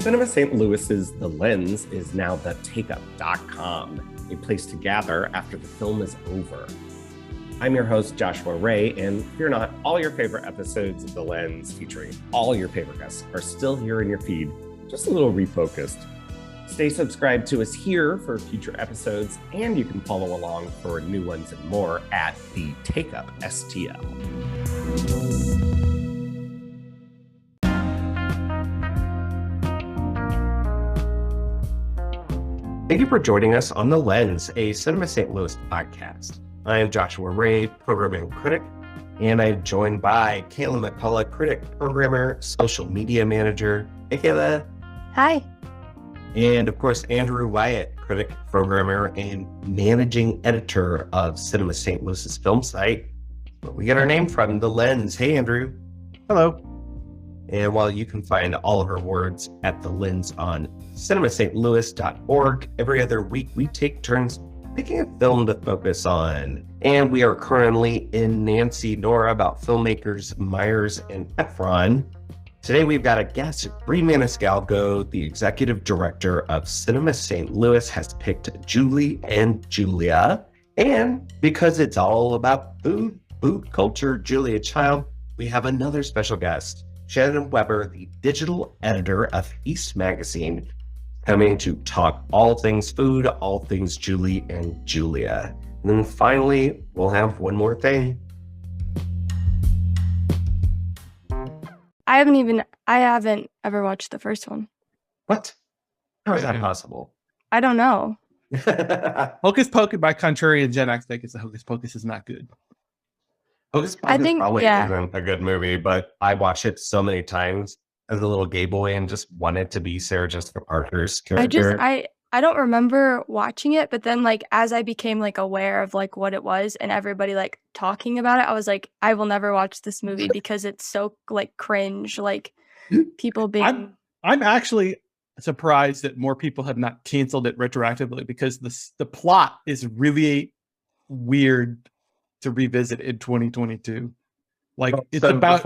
Cinema St. Louis's The Lens is now the takeup.com, a place to gather after the film is over. I'm your host, Joshua Ray, and fear not, all your favorite episodes of The Lens featuring all your favorite guests are still here in your feed, just a little refocused. Stay subscribed to us here for future episodes, and you can follow along for new ones and more at the Takeup STL. Thank you for joining us on The Lens, a Cinema St. Louis podcast. I am Joshua Ray, programming critic, and I'm joined by Kayla McCullough, critic, programmer, social media manager. Hey, Kayla. Hi. And of course, Andrew Wyatt, critic, programmer, and managing editor of Cinema St. Louis's film site, where we get our name from, The Lens. Hey, Andrew. Hello. And while you can find all of our words at The Lens on cinemastlouis.org, every other week we take turns picking a film to focus on. And we are currently in Nancy Nora about filmmakers Myers and Ephron. Today we've got a guest. Bree Maniscalco, the executive director of Cinema St. Louis, has picked Julie and Julia. And because it's all about food culture, Julia Child, we have another special guest, Shannon Weber, the digital editor of East Magazine, coming to talk all things food, all things Julie and Julia. And then finally, we'll have one more thing. I haven't ever watched the first one. What? How is that possible? I don't know. Hocus Pocus, by contrarian Gen X think it's the Hocus Pocus is not good. Hocus Pocus probably isn't a good movie, but I watched it so many times as a little gay boy and just wanted to be Sarah Jessica Parker's character. I don't remember watching it, but then as I became aware of what it was and everybody talking about it, I was like, I will never watch this movie because it's so cringe, people being. I'm actually surprised that more people have not canceled it retroactively because the plot is really weird to revisit in 2022. It's about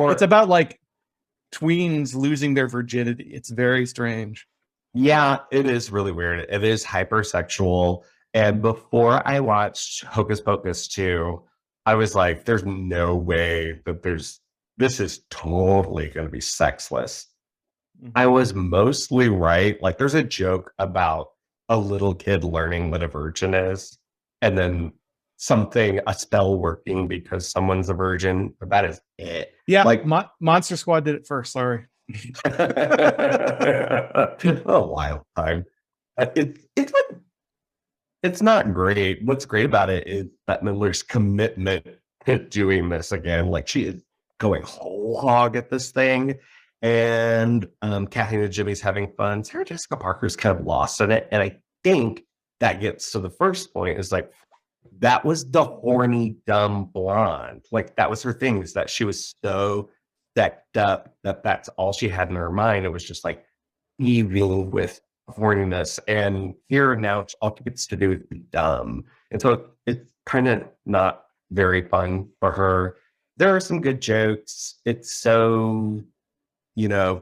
tweens losing their virginity. It's very strange. Yeah, it is really weird. It is hypersexual. And before I watched Hocus Pocus 2, I was like, there's no way that this is totally going to be sexless. Mm-hmm. I was mostly right. There's a joke about a little kid learning what a virgin is, and then a spell working because someone's a virgin, but that is it. Yeah, Monster Squad did it first, sorry. A wild time. It's not great. What's great about it is Bette Midler's commitment to doing this again. She is going whole hog at this thing, and Kathy and Jimmy's having fun. Sarah Jessica Parker's kind of lost in it, and I think that gets to the first point is that was the horny dumb blonde. That was her thing, is that she was so decked up that's all she had in her mind. It was just evil with horniness, and here now all she gets to do is be dumb, and so it's kind of not very fun for her. There are some good jokes. It's so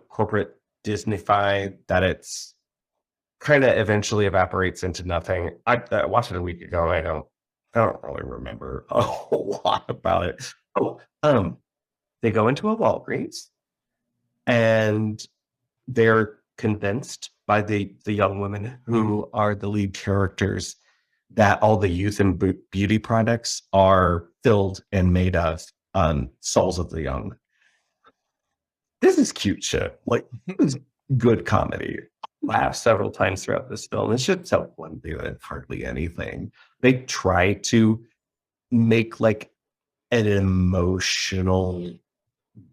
corporate Disney-fied that it's kind of eventually evaporates into nothing. I watched it a week ago. I don't really remember a whole lot about it. They go into a Walgreens, and they're convinced by the young women who are the lead characters that all the youth and beauty products are filled and made of souls of the young. This is cute shit. It's good comedy. Laugh several times throughout this film. It's just so one thing that hardly anything. They try to make an emotional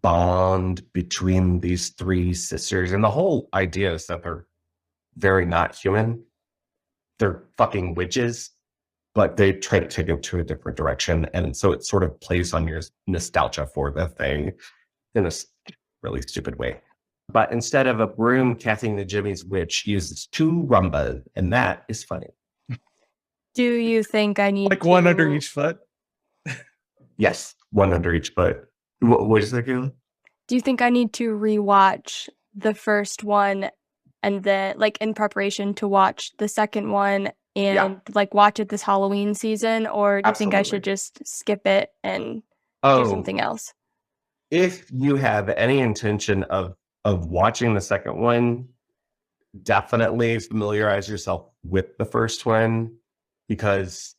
bond between these three sisters, and the whole idea is that they're very not human. They're fucking witches, but they try to take it to a different direction, and so it sort of plays on your nostalgia for the thing in a really stupid way. But instead of a broom, Kathy and the Jimmy's witch uses two rumbas, and that is funny. Do you think I need one under each foot? Yes, one under each foot. What is that, Kayla? Do you think I need to rewatch the first one and then like in preparation to watch the second one and Yeah. like watch it this Halloween season, or do you think I should Absolutely. just skip it and do Oh, something else? if you have any intention of watching the second one, definitely familiarize yourself with the first one because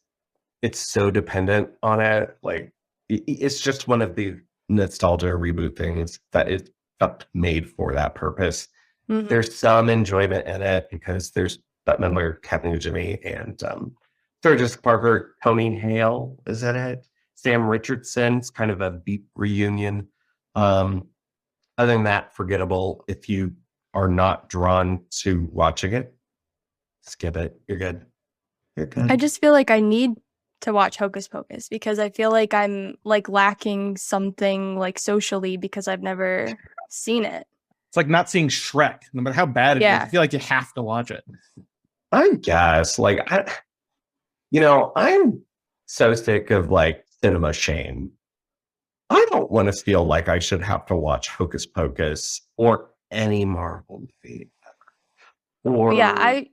it's so dependent on it. Like it's just one of the nostalgia reboot things that is made for that purpose. Mhm. There's some enjoyment in it because there's Bette Midler, Kathy Jimmy, and Sarah Jessica Parker, Tony Hale is in it. Sam Richardson's kind of a beat reunion. Other than that, forgettable. If you are not drawn to watching it, skip it. You're good. You're good. I just feel like I need to watch Hocus Pocus because I feel like I'm like lacking something like socially because I've never seen it. It's like not seeing Shrek, no matter how bad it is. Yeah. I feel like you have to watch it. I guess, like, I'm so sick of like cinema shame. I don't want to feel like I should have to watch Hocus Pocus or any Marvel movie. Or I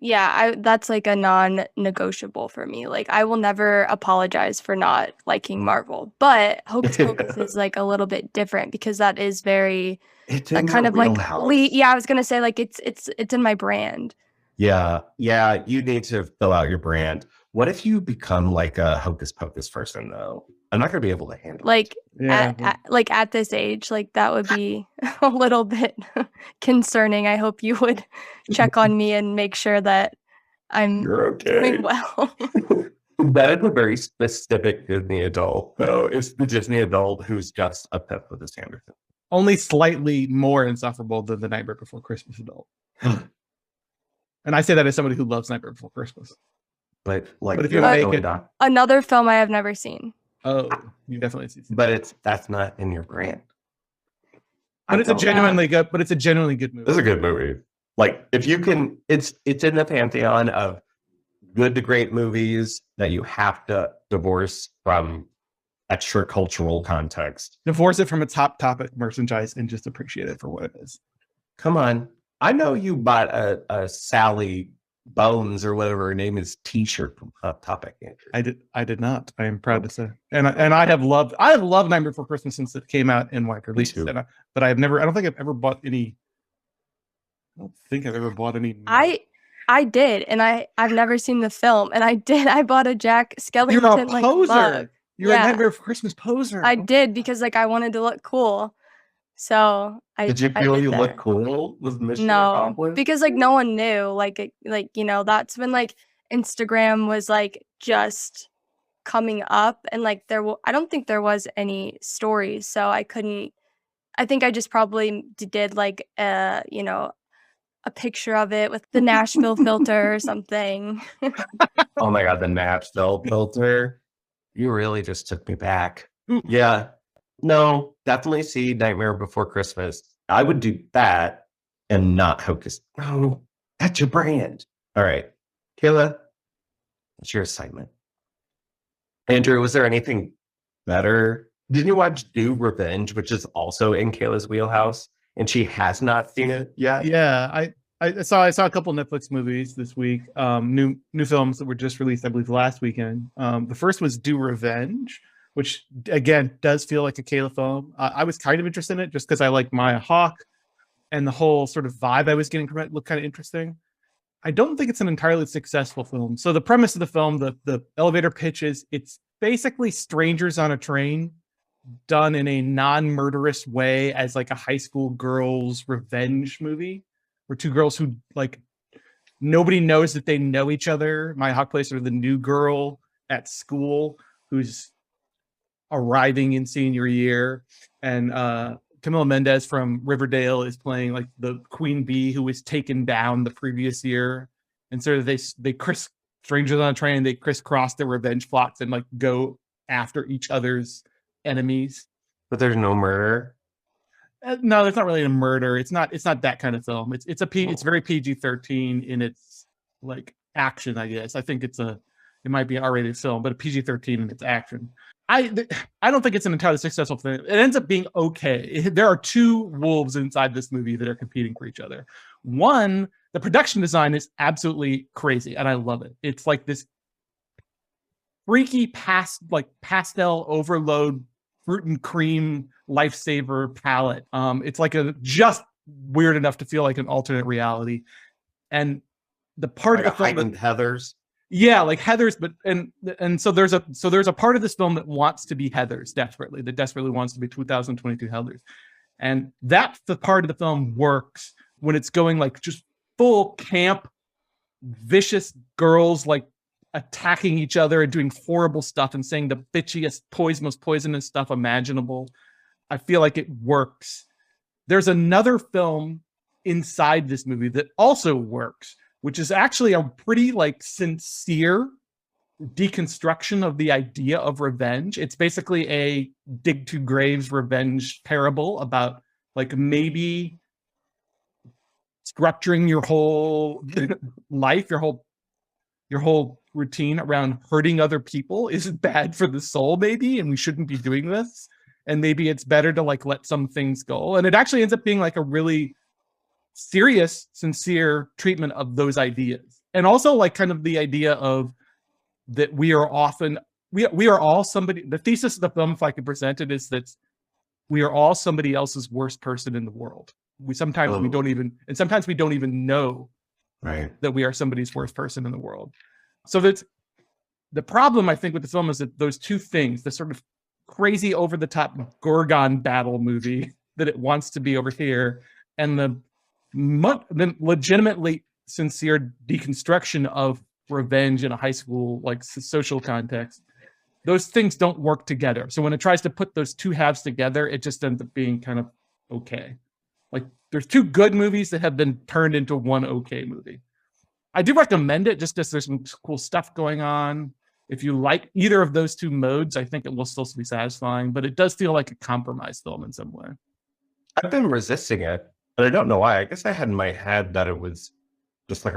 that's like a non-negotiable for me. Like I will never apologize for not liking Marvel, but Hocus Pocus is like a little bit different because that is very it's in kind your of like wheelhouse. yeah, I was gonna say like it's in my brand. Yeah, you need to fill out your brand. What if you become like a Hocus Pocus person though? I'm not gonna be able to handle Like Yeah. at this age, like that would be a little bit concerning. I hope you would check on me and make sure that it. I'm You're okay. doing well. That is a very specific Disney adult, though. It's the Disney adult who's just upset with his Anderson. Only slightly more insufferable than the Nightmare Before Christmas adult. And I say that as somebody who loves Nightmare Before Christmas. But like, But if you you're make going it- down- Another film I have never seen. Oh, you definitely see. but that's not in your brand. But it's a don't- genuinely good. But it's a genuinely good movie. It's a good movie. Like if you can, it's in the pantheon of good to great movies that you have to divorce from extra cultural context. Divorce it from its hot topic merchandise and just appreciate it for what it is. Come on, I know you bought a Sally Bones or whatever her name is T-shirt from Hot Topic. Andrew. I did not. I am proud to say, and I have loved Nightmare Before Christmas since it came out in wide release. too. But I don't think I've ever bought any. I don't think I've ever bought any. I did, and I've never seen the film, and I bought a Jack Skellington You're a like poser. mug. You're Yeah. a Nightmare Before Christmas poser. I did because like I wanted to look cool. So Did you I feel did you that. look cool? Was the mission No, accomplished? because like no one knew. Like that's when like Instagram was like just coming up, and like I don't think there was any stories, so I couldn't. I think I just probably did like a picture of it with the Nashville filter or something. Oh my god, the Nashville filter. You really just took me back. Yeah. No, definitely see Nightmare Before Christmas. I would do that and not Hocus. No, that's your brand. All right. Kayla, what's your assignment? Andrew, was there anything better? Did you watch Do Revenge, which is also in Kayla's wheelhouse, and she has not seen it yet? Yeah, I saw a couple Netflix movies this week. New films that were just released, I believe, last weekend. The first was Do Revenge, which again does feel like a Kayla film. I was kind of interested in it just because I like Maya Hawke, and the whole sort of vibe I was getting from it looked kind of interesting. I don't think it's an entirely successful film. So the premise of the film, the elevator pitch is it's basically strangers on a train done in a non-murderous way as like a high school girls revenge movie where two girls who like nobody knows that they know each other. Maya Hawke plays sort of the new girl at school who's arriving in senior year, and Camila Mendes from Riverdale is playing like the queen bee who was taken down the previous year, and sort of they strangers on a train, they crisscross their revenge plots and like go after each other's enemies. But there's no murder. No, there's not really a murder. It's not that kind of film. It's very PG-13 in its like action, I guess. I think it might be an R-rated film, but a PG-13 in its action. I don't think it's an entirely successful film. It ends up being okay. There are two wolves inside this movie that are competing for each other. One the production design is absolutely crazy, and I love it. It's like this freaky pastel overload fruit and cream lifesaver palette. It's like just weird enough to feel like an alternate reality. And the part Like of the film heightened Heathers. yeah, like Heathers, but and so there's a part of this film that wants to be Heathers that desperately wants to be 2022 Heathers. And that's the part of the film works when it's going like just full camp, vicious girls like attacking each other and doing horrible stuff and saying the bitchiest, most poisonous stuff imaginable. I feel like it works. There's another film inside this movie that also works, which is actually a pretty like sincere deconstruction of the idea of revenge. It's basically a dig to graves revenge parable about like maybe structuring your whole life, your whole routine around hurting other people is bad for the soul, maybe, and we shouldn't be doing this. And maybe it's better to like let some things go. And it actually ends up being like a really serious, sincere treatment of those ideas. And also like kind of the idea of that we are often, we are all somebody, the thesis of the film, if I could present it, is that we are all somebody else's worst person in the world. Sometimes we don't even know that we are somebody's worst person in the world. So that's the problem, I think, with the film is that those two things, the sort of crazy over the top Gorgon battle movie that it wants to be over here, and the legitimately sincere deconstruction of revenge in a high school like social context, those things don't work together. So when it tries to put those two halves together, it just ends up being kind of okay. Like there's two good movies that have been turned into one okay movie. I do recommend it just because there's some cool stuff going on. If you like either of those two modes, I think it will still be satisfying, but it does feel like a compromise film in some way. I've been resisting it, but I don't know why. I guess I had in my head that it was just like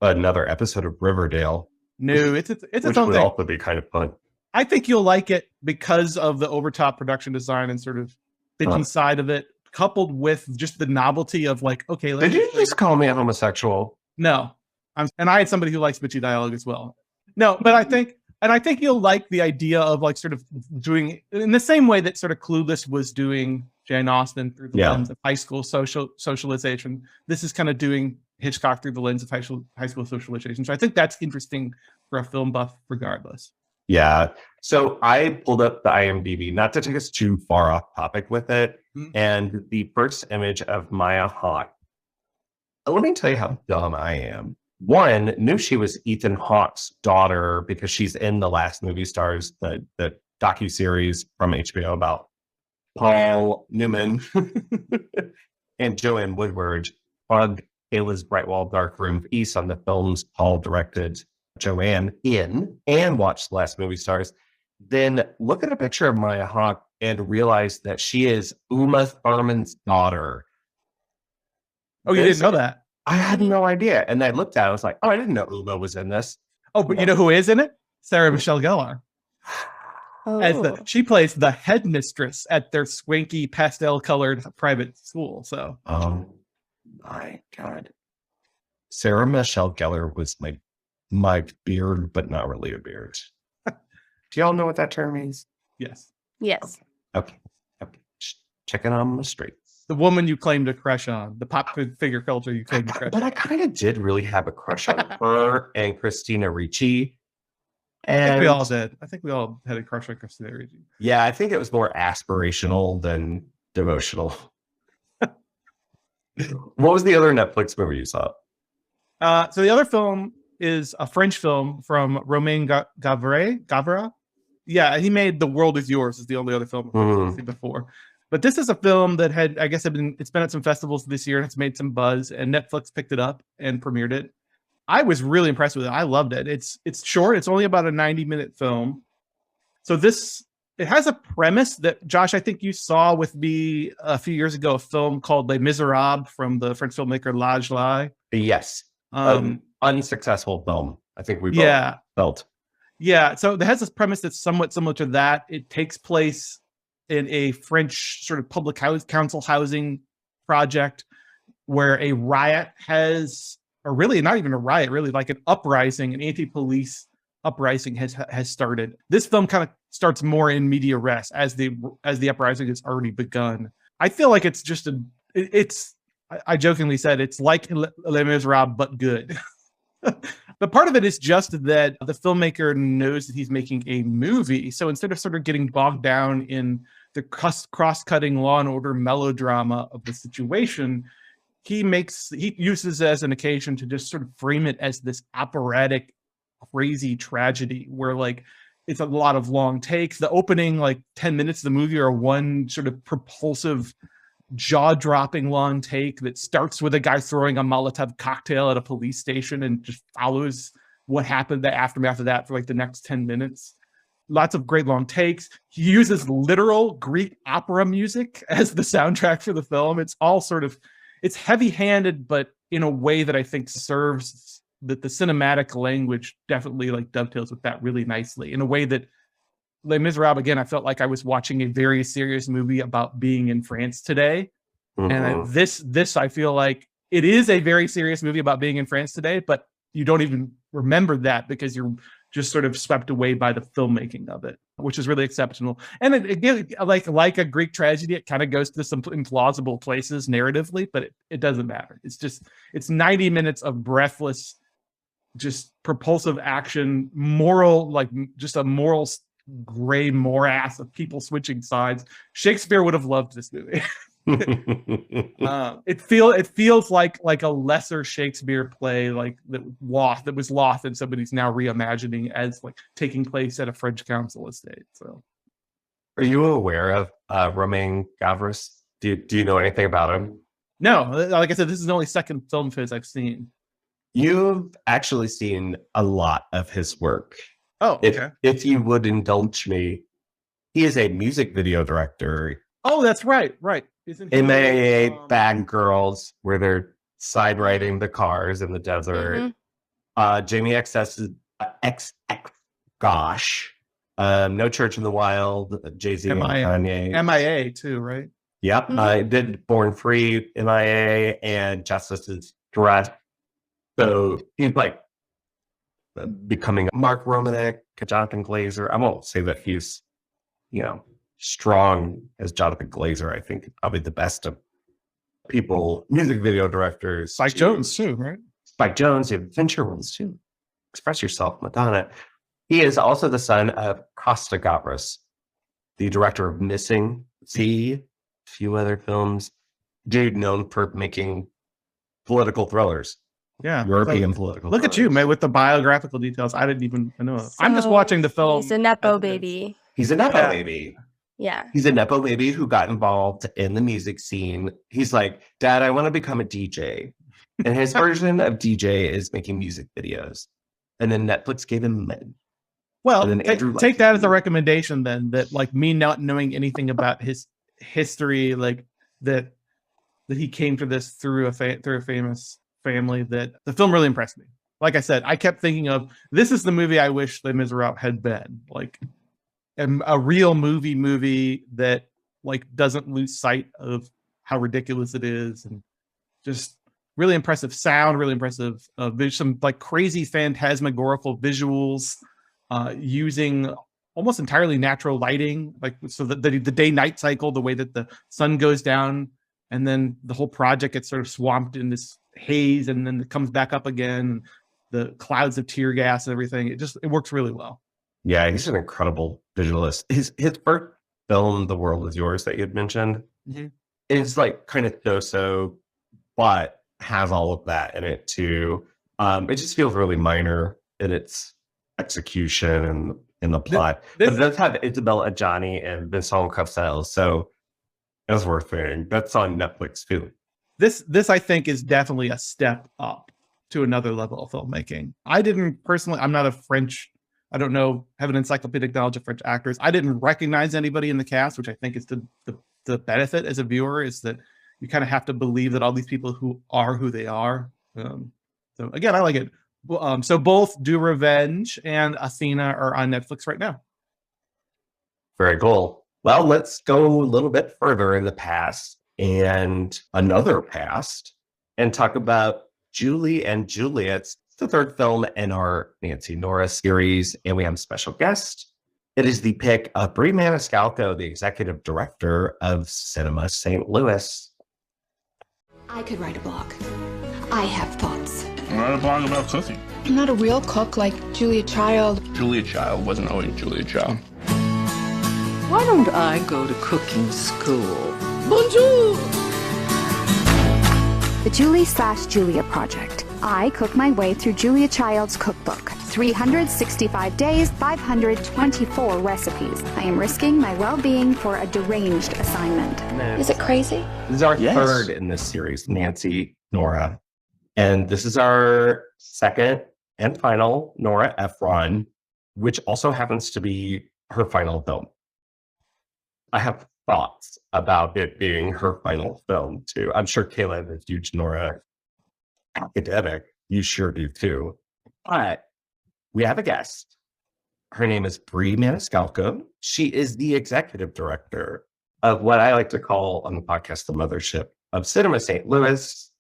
another episode of Riverdale. No, it's its which own would thing. also be kind of fun. I think you'll like it because of the overtop production design and sort of bitchy side of it, coupled with just the novelty of like, okay, did you just call me a homosexual? No, and I had somebody who likes bitchy dialogue as well. No, but I think you'll like the idea of like sort of doing in the same way that sort of Clueless was doing Jane Austen through the lens of high school socialization. This is kind of doing Hitchcock through the lens of high school socialization. So I think that's interesting for a film buff, regardless. Yeah. So I pulled up the IMDb, not to take us too far off topic with it, and the first image of Maya Hawke. Let me tell you how dumb I am. One, knew she was Ethan Hawke's daughter because she's in The Last Movie Stars, the docuseries from HBO about Paul Newman and Joanne Woodward on Kayla's Brightwall Dark Room Feast on the films Paul directed Joanne in, and watched The Last Movie Stars. Then look at a picture of Maya Hawke and realize that she is Uma Thurman's daughter. Oh, you didn't know that? I had no idea. And I looked at it, I was like, oh, I didn't know Uma was in this. Oh, but you know who is in it? Sarah Michelle Gellar. She plays the headmistress at their swanky pastel-colored private school. So, oh my God, Sarah Michelle Gellar was my beard, but not really a beard. Do y'all know what that term means? Yes. Yes. Okay. Checking on my straight. The woman you claim to crush on, the pop figure culture you claim to crush on. But I kind of did really have a crush on her and Christina Ricci. And I think we all did. I think we all had a crush on Christina Ricci. Yeah, I think it was more aspirational than devotional. What was the other Netflix movie you saw? So the other film is a French film from Romain Gavra. Yeah, he made The World Is Yours, is the only other film I've seen before. But this is a film that had, I guess, it's been at some festivals this year and it's made some buzz, and Netflix picked it up and premiered it. I was really impressed with it. I loved it. It's short. It's only about a 90-minute film. So it has a premise that, Josh, I think you saw with me a few years ago, a film called Les Miserables from the French filmmaker Lage Lai. Yes. Unsuccessful film, I think we both felt. Yeah. So it has this premise that's somewhat similar to that. It takes place in a French sort of public council housing project where a riot has, or really not even a riot, really like an uprising, an anti-police uprising has started. This film kind of starts more in media res as the uprising has already begun. I feel like it's just I jokingly said it's like Les Miserables but good. But part of it is just that the filmmaker knows that he's making a movie. So instead of sort of getting bogged down in the cross-cutting law and order melodrama of the situation, he uses it as an occasion to just sort of frame it as this operatic, crazy tragedy where like it's a lot of long takes. The opening like 10 minutes of the movie are one sort of propulsive, jaw-dropping long take that starts with a guy throwing a Molotov cocktail at a police station and just follows what happened, the aftermath of that for like the next 10 minutes. Lots of great long takes. He uses literal Greek opera music as the soundtrack for the film. It's all sort of, it's heavy-handed, but in a way that I think serves that the cinematic language definitely like dovetails with that really nicely in a way that Les Miserables, again, I felt like I was watching a very serious movie about being in France today. And this, I feel like it is a very serious movie about being in France today, but you don't even remember that because you're just sort of swept away by the filmmaking of it, which is really exceptional. And again, like a Greek tragedy, it kind of goes to some implausible places narratively, but it doesn't matter. It's 90 minutes of breathless, just propulsive action, moral, like just a moral gray morass of people switching sides. Shakespeare would have loved this movie. It feels like a lesser Shakespeare play, like that was lost and somebody's now reimagining as like taking place at a French council estate. So, are you aware of Romain Gavras? Do you know anything about him? No, like I said, this is the only second film of his I've seen. You've actually seen a lot of his work. Oh, okay. If you would indulge me, he is a music video director. Oh, that's right. MIA Bad Girls, where they're side riding the cars in the desert. Jamie XS XX Gosh. No Church in the Wild, Jay-Z and Kanye. MIA too, right? Yep. I did Born Free, MIA, and Justice is Dressed. So he's like becoming a Mark Romanek, Jonathan Glazer. I won't say that he's, strong as Jonathan Glazer. I think probably the best of people, music video directors. Spike Jonze too, right? Spike Jonze, David Fincher ones too. Express Yourself, Madonna. He is also the son of Costa Gavras, the director of Missing, a few other films. Dude known for making political thrillers. Yeah, European political. Look at you, man, with the biographical details. I didn't even know. So I'm just watching the film. He's a nepo baby. He's a nepo baby. Yeah. He's a nepo baby who got involved in the music scene. He's like, Dad, I want to become a DJ. And his version of DJ is making music videos. And then Netflix gave him money. Well, take that as a recommendation then, that like me not knowing anything about his history, like that he came to this through a famous family, that the film really impressed me. Like I said, I kept thinking of, this is the movie I wish Les Miserables had been, like a real movie that like doesn't lose sight of how ridiculous it is, and just really impressive sound, really impressive some like crazy phantasmagorical visuals, using almost entirely natural lighting, like so that the day-night cycle, the way that the sun goes down and then the whole project gets sort of swamped in this haze and then it comes back up again, the clouds of tear gas and everything. It works really well. Yeah, he's an incredible visualist. His first film, The World Is Yours, that you had mentioned, is like kind of so-so, but has all of that in it too. It just feels really minor in its execution and in the plot. But it does have Isabelle Adjani and Vincent Cassel, so that's worth saying. That's on Netflix too. This I think is definitely a step up to another level of filmmaking. I didn't personally, I'm not a French, I don't know, have an encyclopedic knowledge of French actors. I didn't recognize anybody in the cast, which I think is the benefit as a viewer, is that you kind of have to believe that all these people who are who they are. So again, I like it. So both Do Revenge and Athena are on Netflix right now. Very cool. Well, let's go a little bit further in the past and another past. and talk about Julie and Julia. It's the third film in our Nancy Nora series, and we have a special guest. It is the pick of Bree Maniscalco, the executive director of Cinema St. Louis. I could write a blog. I have thoughts. Write a blog about cooking. I'm not a real cook like Julia Child. Julia Child wasn't always Julia Child. Why don't I go to cooking school? Bonjour! The Julie/Julia Project. I cook my way through Julia Child's cookbook. 365 days, 524 recipes. I am risking my well-being for a deranged assignment. Is it crazy? This is our Yes. third in this series, Nancy Nora. And this is our second and final Nora Ephron, which also happens to be her final film. I have thoughts about it being her final film, too. I'm sure Kayla is a huge Nora academic. You sure do, too. But we have a guest. Her name is Bree Maniscalco. She is the executive director of what I like to call on the podcast the mothership of Cinema St. Louis.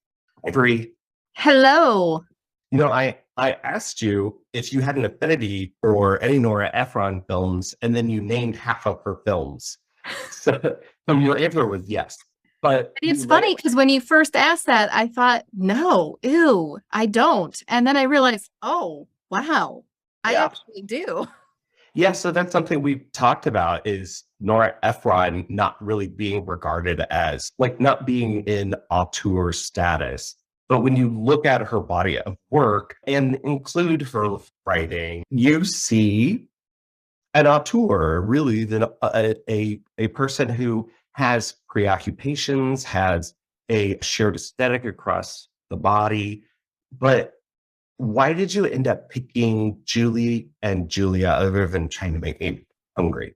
Hi, Bree. Hello. You know, I asked you if you had an affinity for any Nora Ephron films, and then you named half of her films. So your answer was yes. But It's funny because when you first asked that, I thought, no, ew, I don't. And then I realized, oh, wow, I Yeah. actually do. Yeah, so that's something we've talked about is Nora Ephron not really being regarded as, like, not being in auteur status. But when you look at her body of work and include her writing, you see an auteur, really, than a person who has preoccupations, has a shared aesthetic across the body. But why did you end up picking Julie and Julia other than trying to make me hungry?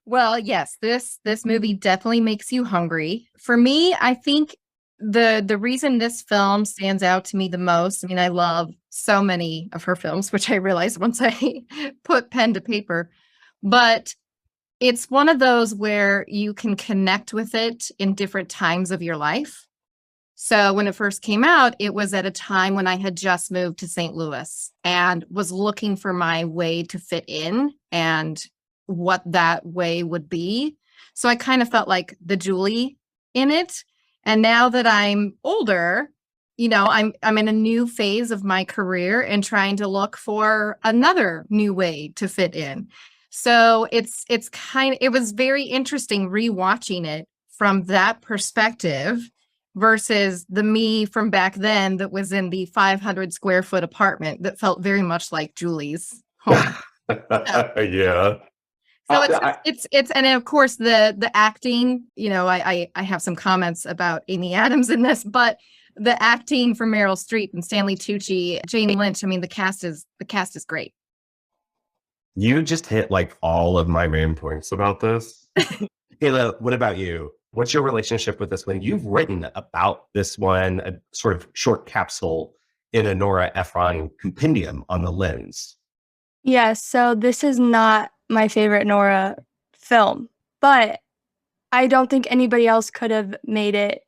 Well, yes, this movie definitely makes you hungry. For me, I think the reason this film stands out to me the most, I mean, I love so many of her films, which I realized once I put pen to paper, but it's one of those where you can connect with it in different times of your life. So when it first came out, it was at a time when I had just moved to St. Louis and was looking for my way to fit in and what that way would be. So I kind of felt like the Julie in it. And now that I'm older, you know, I'm in a new phase of my career and trying to look for another new way to fit in. So it was very interesting rewatching it from that perspective versus the me from back then that was in the 500 square foot apartment that felt very much like Julie's home. Yeah. So it's and of course the acting, you know, I have some comments about Amy Adams in this, but the acting for Meryl Streep and Stanley Tucci, Jane Lynch, I mean the cast is great. You just hit like all of my main points about this. Kayla, what about you? What's your relationship with this one? You've written about this one, a sort of short capsule in a Nora Ephron compendium on the Lens. Yeah, so this is not my favorite Nora film, but I don't think anybody else could have made it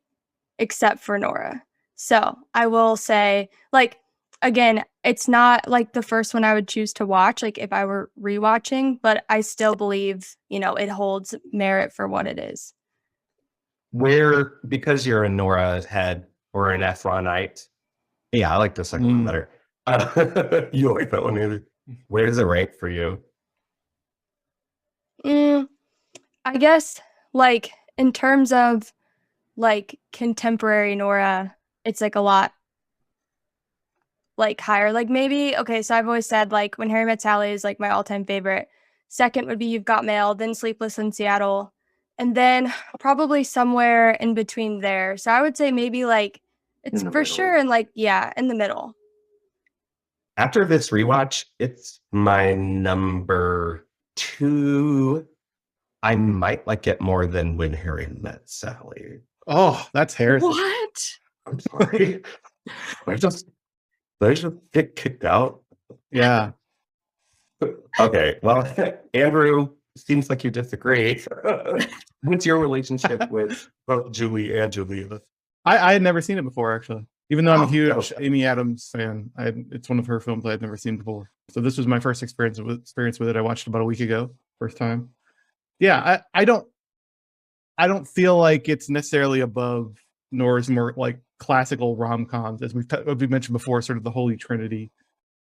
except for Nora. So I will say, like, again, it's not like the first one I would choose to watch, like if I were rewatching, but I still believe, you know, it holds merit for what it is. Because you're a Nora head or an Ephronite. Yeah, I like the second one better. You like that one either? Where does it rank for you? I guess, like, in terms of, like, contemporary Nora, it's, like, a lot, like, higher. Like, maybe, okay, so I've always said, like, When Harry Met Sally is, like, my all-time favorite. Second would be You've Got Mail, then Sleepless in Seattle, and then probably somewhere in between there. So I would say maybe, like, it's for sure in, like, yeah, in the middle. After this rewatch, it's my number 2. I might like it more than When Harry Met Sally. Oh, that's heresy. What? I'm sorry. I just get kicked out. Yeah. Okay, well, Andrew, seems like you disagree. What's your relationship with both Julie and Julia? I had never seen it before, actually. Even though I'm a Oh, huge no. Amy Adams fan, it's one of her films I had never seen before. So this was my first experience with it. I watched it about a week ago, first time. Yeah, I don't feel like it's necessarily above Nora's more like classical rom-coms, as we mentioned before, sort of the holy trinity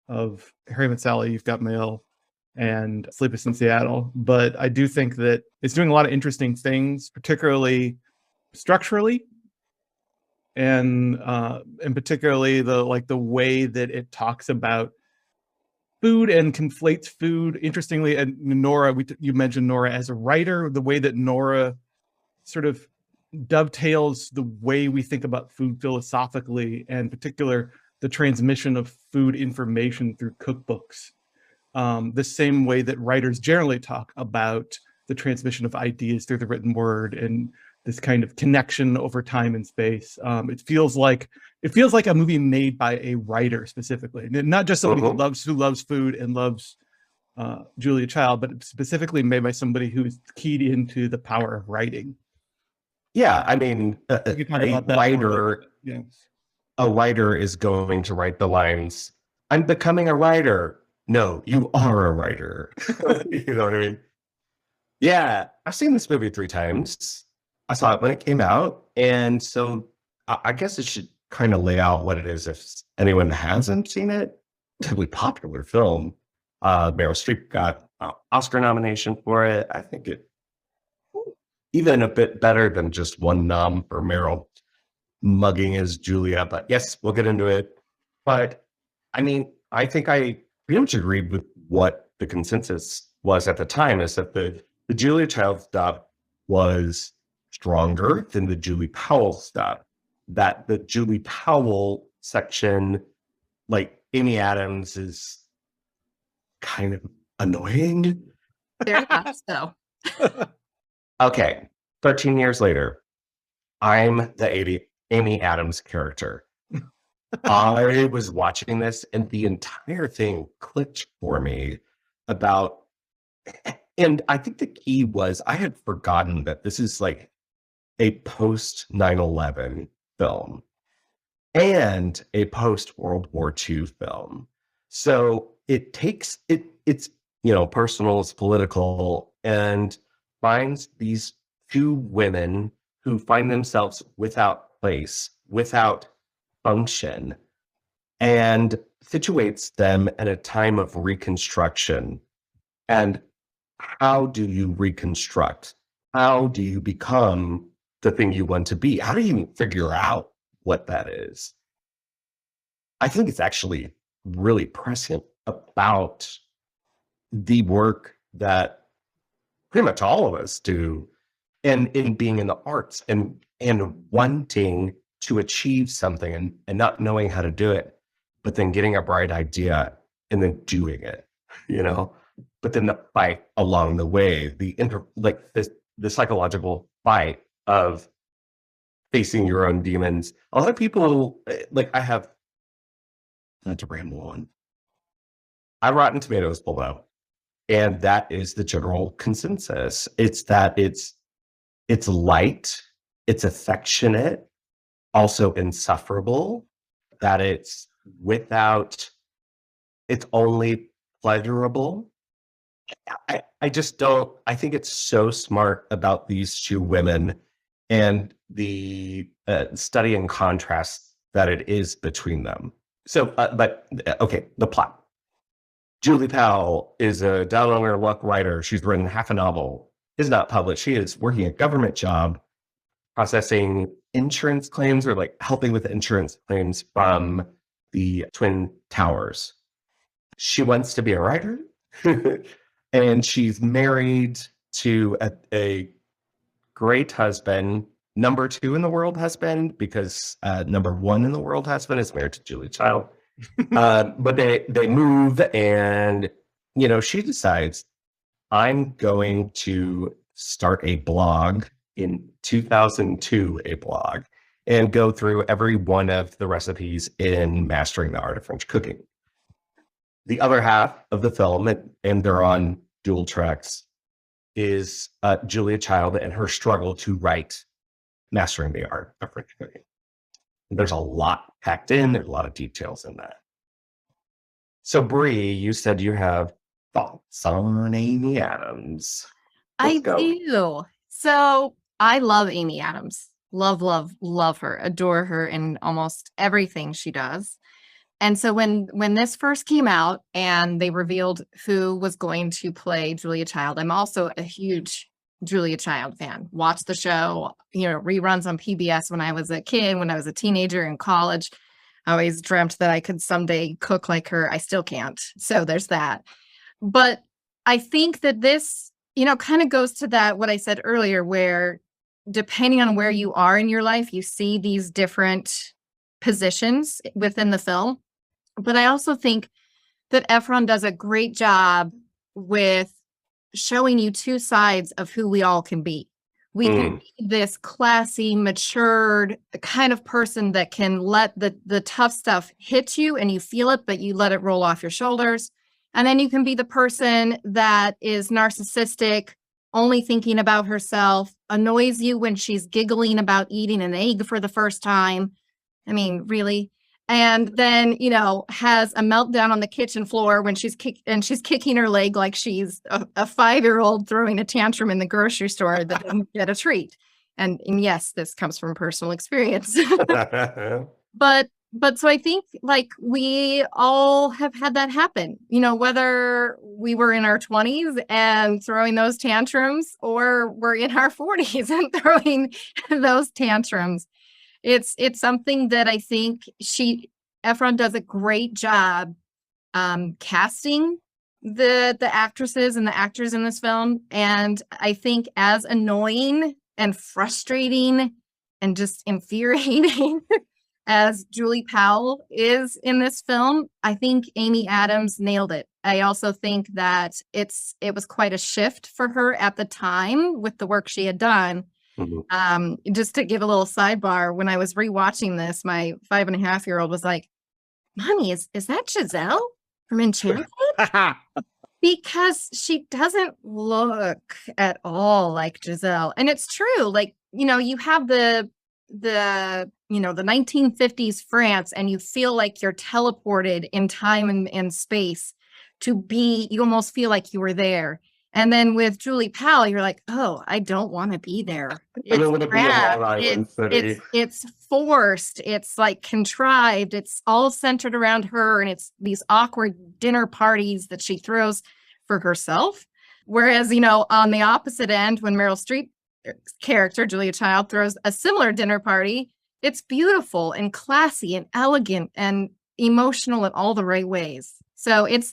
of Harry Met Sally, You've Got Mail, and Sleepless in Seattle. But I do think that it's doing a lot of interesting things, particularly structurally, and particularly the way that it talks about food and conflates food. Interestingly, and Nora, you mentioned Nora as a writer, the way that Nora sort of dovetails the way we think about food philosophically, and in particular the transmission of food information through cookbooks, the same way that writers generally talk about the transmission of ideas through the written word, and this kind of connection over time and space. It feels like a movie made by a writer specifically, not just somebody who loves food and loves Julia Child, but specifically made by somebody who's keyed into the power of writing. Yeah, I mean, We can talk about that more, yeah. a writer is going to write the lines, "I'm becoming a writer." No, you are a writer. You know what I mean? Yeah, I've seen this movie 3 times. I saw it when it came out, and so I guess it should kind of lay out what it is if anyone hasn't seen it. Really popular film. Meryl Streep got an Oscar nomination for it. I think it even a bit better than just one nom for Meryl mugging as Julia. But yes, we'll get into it. But I mean, I think I pretty much agreed with what the consensus was at the time, is that the Julia Child stuff was stronger than the Julie Powell stuff. That the Julie Powell section, like Amy Adams, is kind of annoying. Very much so. Okay, 13 years later, I'm the Amy Adams character. I was watching this and the entire thing clicked for me about, and I think the key was I had forgotten that this is like a post 9/11 film and a post World War II film. So it takes it's personal, it's political, and finds these 2 women who find themselves without place, without function, and situates them at a time of reconstruction. And how do you reconstruct? How do you become the thing you want to be? How do you figure out what that is? I think it's actually really prescient about the work that pretty much all of us do, and in being in the arts and wanting to achieve something and not knowing how to do it, but then getting a bright idea and then doing it, but then the fight along the way, the psychological fight of facing your own demons. A lot of people, I have, not to ramble on, I Rotten Tomatoes below. And that is the general consensus. It's that it's light, it's affectionate, also insufferable, that it's only pleasurable. I just don't, I think it's so smart about these 2 women and the study and contrast that it is between them. So, okay, the plot. Julie Powell is a down on her luck writer. She's written half a novel, is not published. She is working a government job processing insurance claims, or helping with insurance claims from the Twin Towers. She wants to be a writer, and she's married to a great husband, number 2 in the world husband, because number 1 in the world husband is married to Julia Child. But they move, and she decides, I'm going to start a blog in 2002, and go through every one of the recipes in Mastering the Art of French Cooking. The other half of the film, and they're on dual tracks, is Julia Child and her struggle to write Mastering the Art of French Cooking. There's a lot packed in. There's a lot of details in that. So, Bree, you said you have thoughts on Amy Adams. Let's I go. do. So I love Amy Adams. Love, love, love her. Adore her in almost everything she does. And so when this first came out and they revealed who was going to play Julia Child, I'm also a huge Julia Child fan. Watched the show, reruns on PBS when I was a kid, when I was a teenager in college. I always dreamt that I could someday cook like her. I still can't. So there's that. But I think that this, kind of goes to that, what I said earlier, where depending on where you are in your life, you see these different positions within the film. But I also think that Efron does a great job with showing you two sides of who we all can be. We can be this classy, matured kind of person that can let the tough stuff hit you and you feel it, but you let it roll off your shoulders. And then you can be the person that is narcissistic, only thinking about herself, annoys you when she's giggling about eating an egg for the first time. I mean, really? And then, has a meltdown on the kitchen floor when she's kicking her leg like she's a 5-year-old throwing a tantrum in the grocery store that doesn't get a treat. And yes, this comes from personal experience. But so I think like we all have had that happen, whether we were in our 20s and throwing those tantrums or we're in our 40s and throwing those tantrums. It's something that I think Efron does a great job casting the actresses and the actors in this film. And I think as annoying and frustrating and just infuriating as Julie Powell is in this film, I think Amy Adams nailed it. I also think that it was quite a shift for her at the time with the work she had done. Just to give a little sidebar, when I was rewatching this, my 5.5-year-old was like, "Mommy, is that Giselle from Enchanted?" Because she doesn't look at all like Giselle. And it's true. Like, you have the 1950s France, and you feel like you're teleported in time and space you almost feel like you were there. And then with Julie Powell, you're like, oh, I don't want to be there. It's forced. It's like contrived. It's all centered around her. And it's these awkward dinner parties that she throws for herself. Whereas, on the opposite end, when Meryl Streep character, Julia Child, throws a similar dinner party, it's beautiful and classy and elegant and emotional in all the right ways. So it's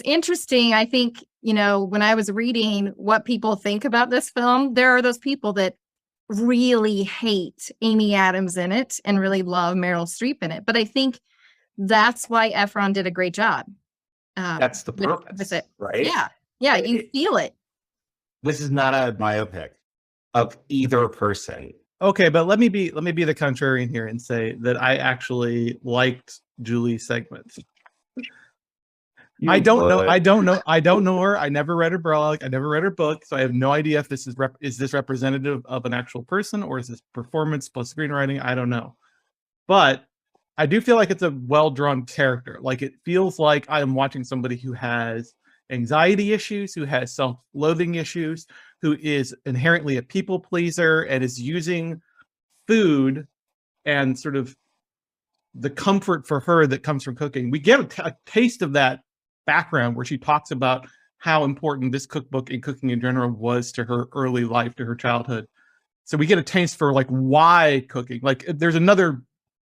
interesting. I think, when I was reading what people think about this film, there are those people that really hate Amy Adams in it and really love Meryl Streep in it. But I think that's why Efron did a great job. That's the purpose, with it. right? Yeah, you feel it. This is not a biopic of either person. Okay, but let me be the contrarian here and say that I actually liked Julie's segments. I don't know her. I never read her blog. I never read her book, so I have no idea if this is this representative of an actual person or is this performance plus screenwriting. I don't know, but I do feel like it's a well-drawn character. Like it feels like I am watching somebody who has anxiety issues, who has self-loathing issues, who is inherently a people pleaser and is using food and sort of the comfort for her that comes from cooking. We get a taste of that background where she talks about how important this cookbook and cooking in general was to her early life, to her childhood. So we get a taste for like why cooking. Like there's another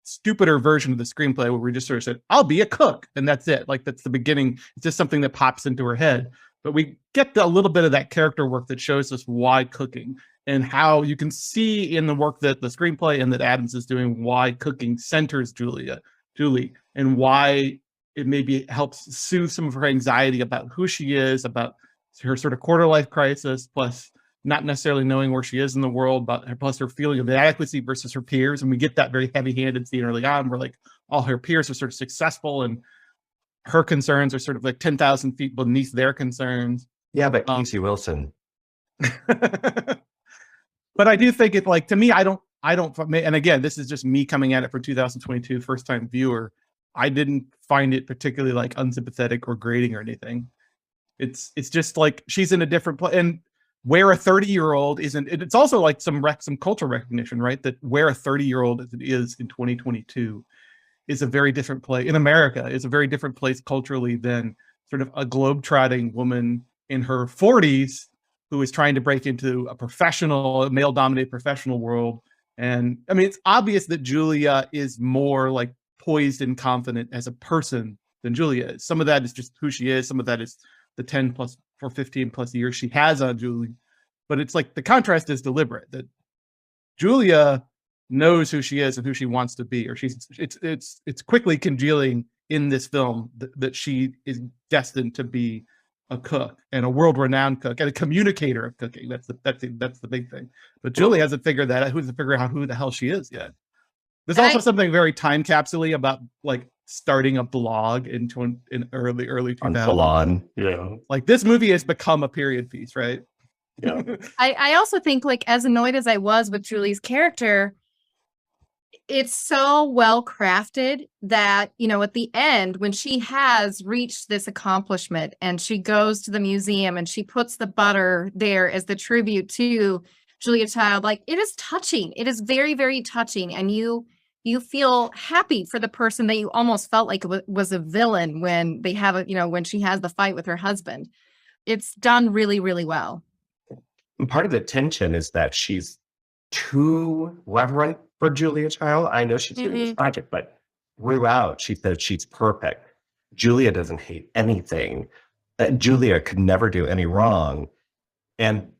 stupider version of the screenplay where we just sort of said, I'll be a cook. And that's it. Like that's the beginning. It's just something that pops into her head. But we get a little bit of that character work that shows us why cooking and how you can see in the work that the screenplay and that Adams is doing, why cooking centers Julie, and why it maybe helps soothe some of her anxiety about who she is, about her sort of quarter life crisis, plus not necessarily knowing where she is in the world, plus her feeling of inadequacy versus her peers. And we get that very heavy-handed scene early on where like all her peers are sort of successful and her concerns are sort of like 10,000 feet beneath their concerns. Yeah, but Casey Wilson. But I do think it, like, to me, I don't I don't, and again, this is just me coming at it for 2022, first time viewer. I didn't find it particularly like unsympathetic or grating or anything. It's just like she's in a different place, and where a 30-year-old isn't. It's also like some cultural recognition, right? That where a 30-year-old is in 2022 is a very different place in America. Is a very different place culturally than sort of a globe-trotting woman in her 40s who is trying to break into a male-dominated professional world. And I mean, it's obvious that Julia is more like poised and confident as a person than Julia is. Some of that is just who she is. Some of that is the 10 plus or 15 plus years she has on Julie. But it's like the contrast is deliberate, that Julia knows who she is and who she wants to be, or it's quickly congealing in this film that she is destined to be a cook, and a world-renowned cook, and a communicator of cooking. That's the big thing. But Julie hasn't figured that out. Who hasn't figured out who the hell she is yet? There's also something very time capsule-y about like starting a blog in early 2000s. Yeah. Like this movie has become a period piece, right? Yeah. I also think, like, as annoyed as I was with Julie's character, it's so well crafted that, you know, at the end, when she has reached this accomplishment and she goes to the museum and she puts the butter there as the tribute to Julia Child, like, it is touching. It is very, very touching. And you feel happy for the person that you almost felt like was a villain when they have when she has the fight with her husband. It's done really, really well. And part of the tension is that she's too reverent for Julia Child. I know she's doing this project, but throughout she says she's perfect. Julia doesn't hate anything. Julia could never do any wrong. And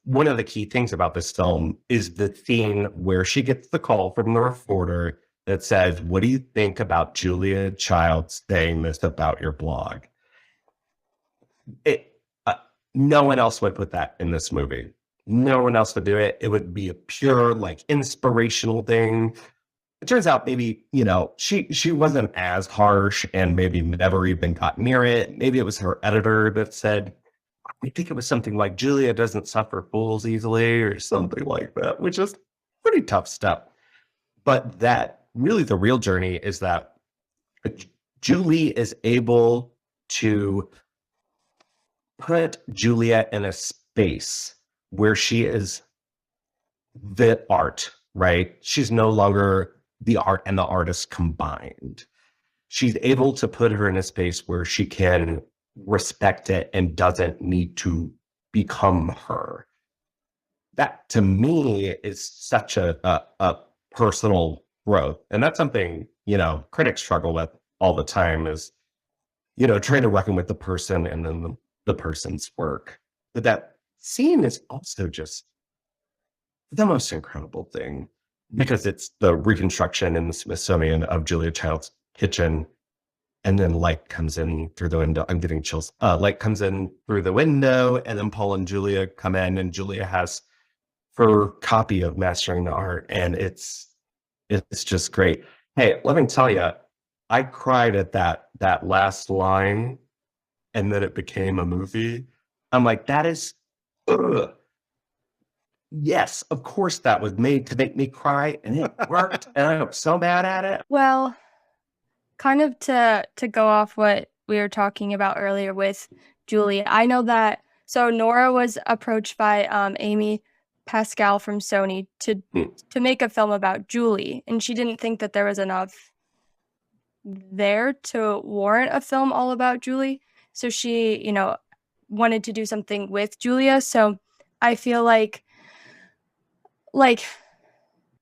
one of the key things about this film is the scene where she gets the call from the reporter that says, "What do you think about Julia Child saying this about your blog?" No one else would put that in this movie. No one else would do it. It would be a pure, like, inspirational thing. It turns out maybe, she wasn't as harsh and maybe never even got near it. Maybe it was her editor that said, I think it was something like, Julia doesn't suffer fools easily or something like that, which is pretty tough stuff. But that really the real journey is that Julie is able to put Julia in a space where she is the art, right? She's no longer the art and the artist combined. She's able to put her in a space where she can respect it and doesn't need to become her. That to me is such a personal growth. And that's something, critics struggle with all the time is, trying to reckon with the person and then the person's work. But that scene is also just the most incredible thing because it's the reconstruction in the Smithsonian of Julia Child's kitchen. And then light comes in through the window. I'm getting chills. Light comes in through the window, and then Paul and Julia come in, and Julia has her copy of Mastering the Art, and it's just great. Hey, let me tell you, I cried at that last line, and then it became a movie. I'm like, that is, yes, of course that was made to make me cry, and it worked, and I'm so mad at it. Well, kind of to go off what we were talking about earlier with Julie, I know that, so Nora was approached by Amy Pascal from Sony to make a film about Julie, and she didn't think that there was enough there to warrant a film all about Julie. So she, wanted to do something with Julia. So I feel like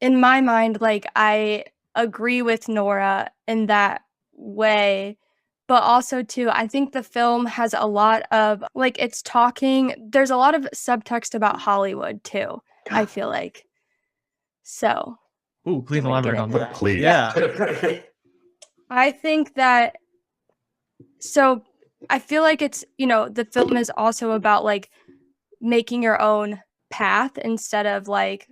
in my mind, like I agree with Nora in that way, but also too, I think the film has a lot of there's a lot of subtext about Hollywood too, I feel like. So. Ooh, please elaborate on that. Please. Yeah. I think that, so I feel like it's, the film is also about like making your own path instead of like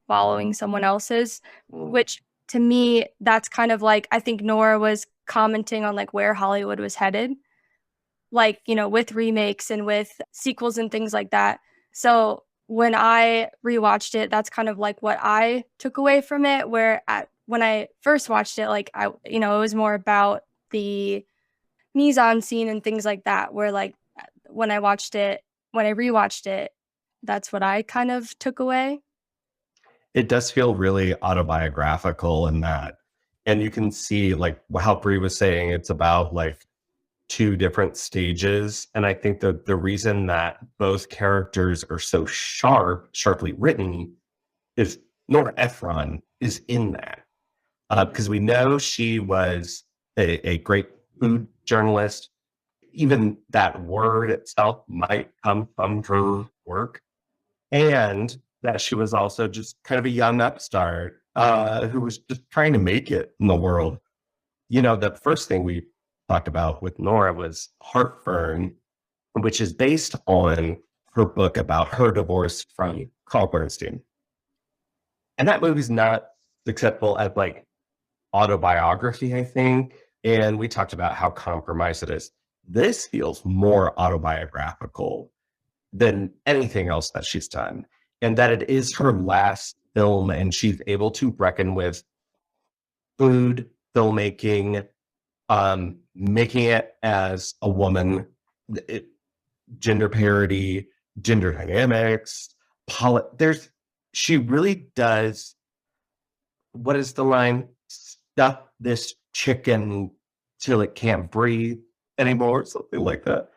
following someone else's, which to me, that's kind of like, I think Nora was commenting on like where Hollywood was headed, like, with remakes and with sequels and things like that. So when I rewatched it, that's kind of like what I took away from it. When I first watched it, like it was more about the mise-en scene and things like that. Where like when I rewatched it, that's what I kind of took away. It does feel really autobiographical in that. And you can see like how Bree was saying, it's about like two different stages. And I think that the reason that both characters are so sharply written is Nora Ephron is in that. Because we know she was a great food journalist. Even that word itself might come from her work. And that she was also just kind of a young upstart who was just trying to make it in the world. The first thing we talked about with Nora was Heartburn, which is based on her book about her divorce from Carl Bernstein. And that movie's not successful as like autobiography, I think. And we talked about how compromised it is. This feels more autobiographical than anything else that she's done. And that it is her last film, and she's able to reckon with food, filmmaking, making it as a woman, gender parity, gender dynamics, she really does, what is the line? Stuff this chicken till it can't breathe anymore, something like that.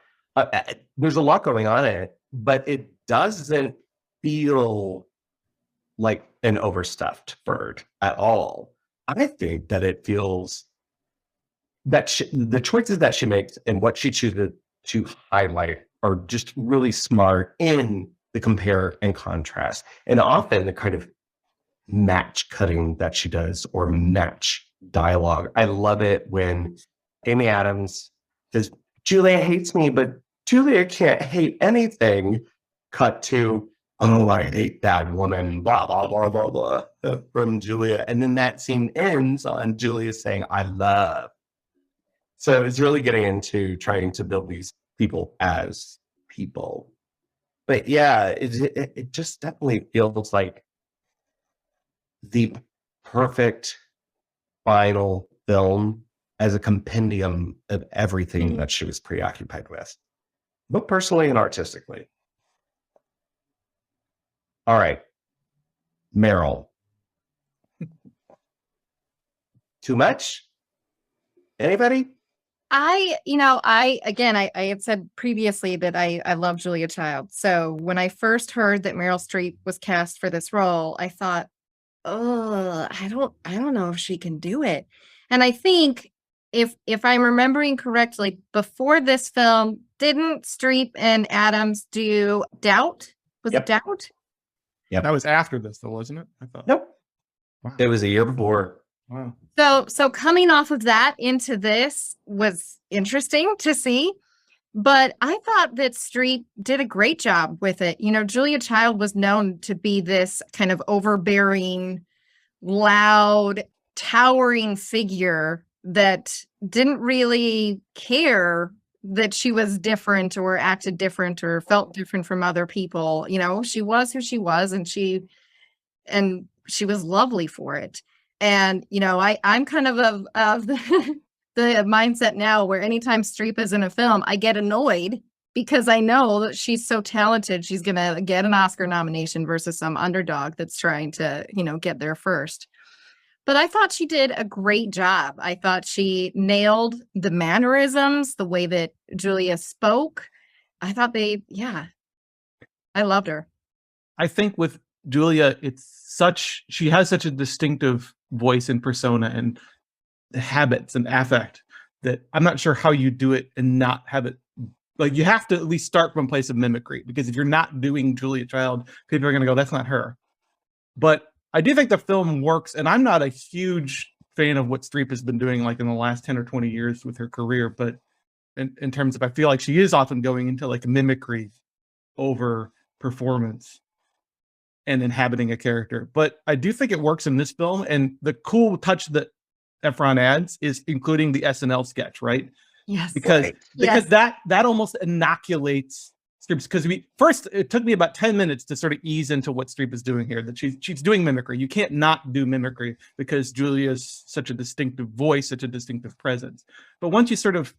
There's a lot going on in it, but it doesn't feel like an overstuffed bird at all. I think that it feels that the choices that she makes and what she chooses to highlight are just really smart in the compare and contrast, and often the kind of match cutting that she does or match dialogue. I love it when Amy Adams says, Julia hates me, but Julia can't hate anything. Cut to, oh, I hate that woman, blah, blah, blah, blah, blah, from Julia. And then that scene ends on Julia saying, I love. So it's really getting into trying to build these people as people. But yeah, it just definitely feels like the perfect final film as a compendium of everything that she was preoccupied with, both personally and artistically. All right, Meryl. Too much? Anybody? I had said previously that I love Julia Child. So when I first heard that Meryl Streep was cast for this role, I thought, oh, I don't know if she can do it. And I think if I'm remembering correctly, before this film, didn't Streep and Adams do Doubt? Was it Doubt? Yeah, that was after this, though, wasn't it? I thought. Nope. Wow. It was a year before. Wow. So coming off of that into this was interesting to see. But I thought that Streep did a great job with it. Julia Child was known to be this kind of overbearing, loud, towering figure that didn't really care that she was different or acted different or felt different from other people. She was who she was, and she was lovely for it. And, I'm kind of the mindset now where anytime Streep is in a film, I get annoyed because I know that she's so talented. She's going to get an Oscar nomination versus some underdog that's trying to, get there first. But I thought she did a great job. I thought she nailed the mannerisms, the way that Julia spoke. I thought I loved her. I think with Julia, she has such a distinctive voice and persona and habits and affect that I'm not sure how you do it and not have it. Like, you have to at least start from a place of mimicry, because if you're not doing Julia Child, people are going to go, that's not her. But I do think the film works, and I'm not a huge fan of what Streep has been doing like in the last 10 or 20 years with her career, but in terms of, I feel like she is often going into like mimicry over performance and inhabiting a character. But I do think it works in this film, and the cool touch that Ephron adds is including the SNL sketch, right? Yes. Because that almost inoculates Streep's, because it took me about 10 minutes to sort of ease into what Streep is doing here, that she's doing mimicry. You can't not do mimicry because Julia's such a distinctive voice, such a distinctive presence. But once you sort of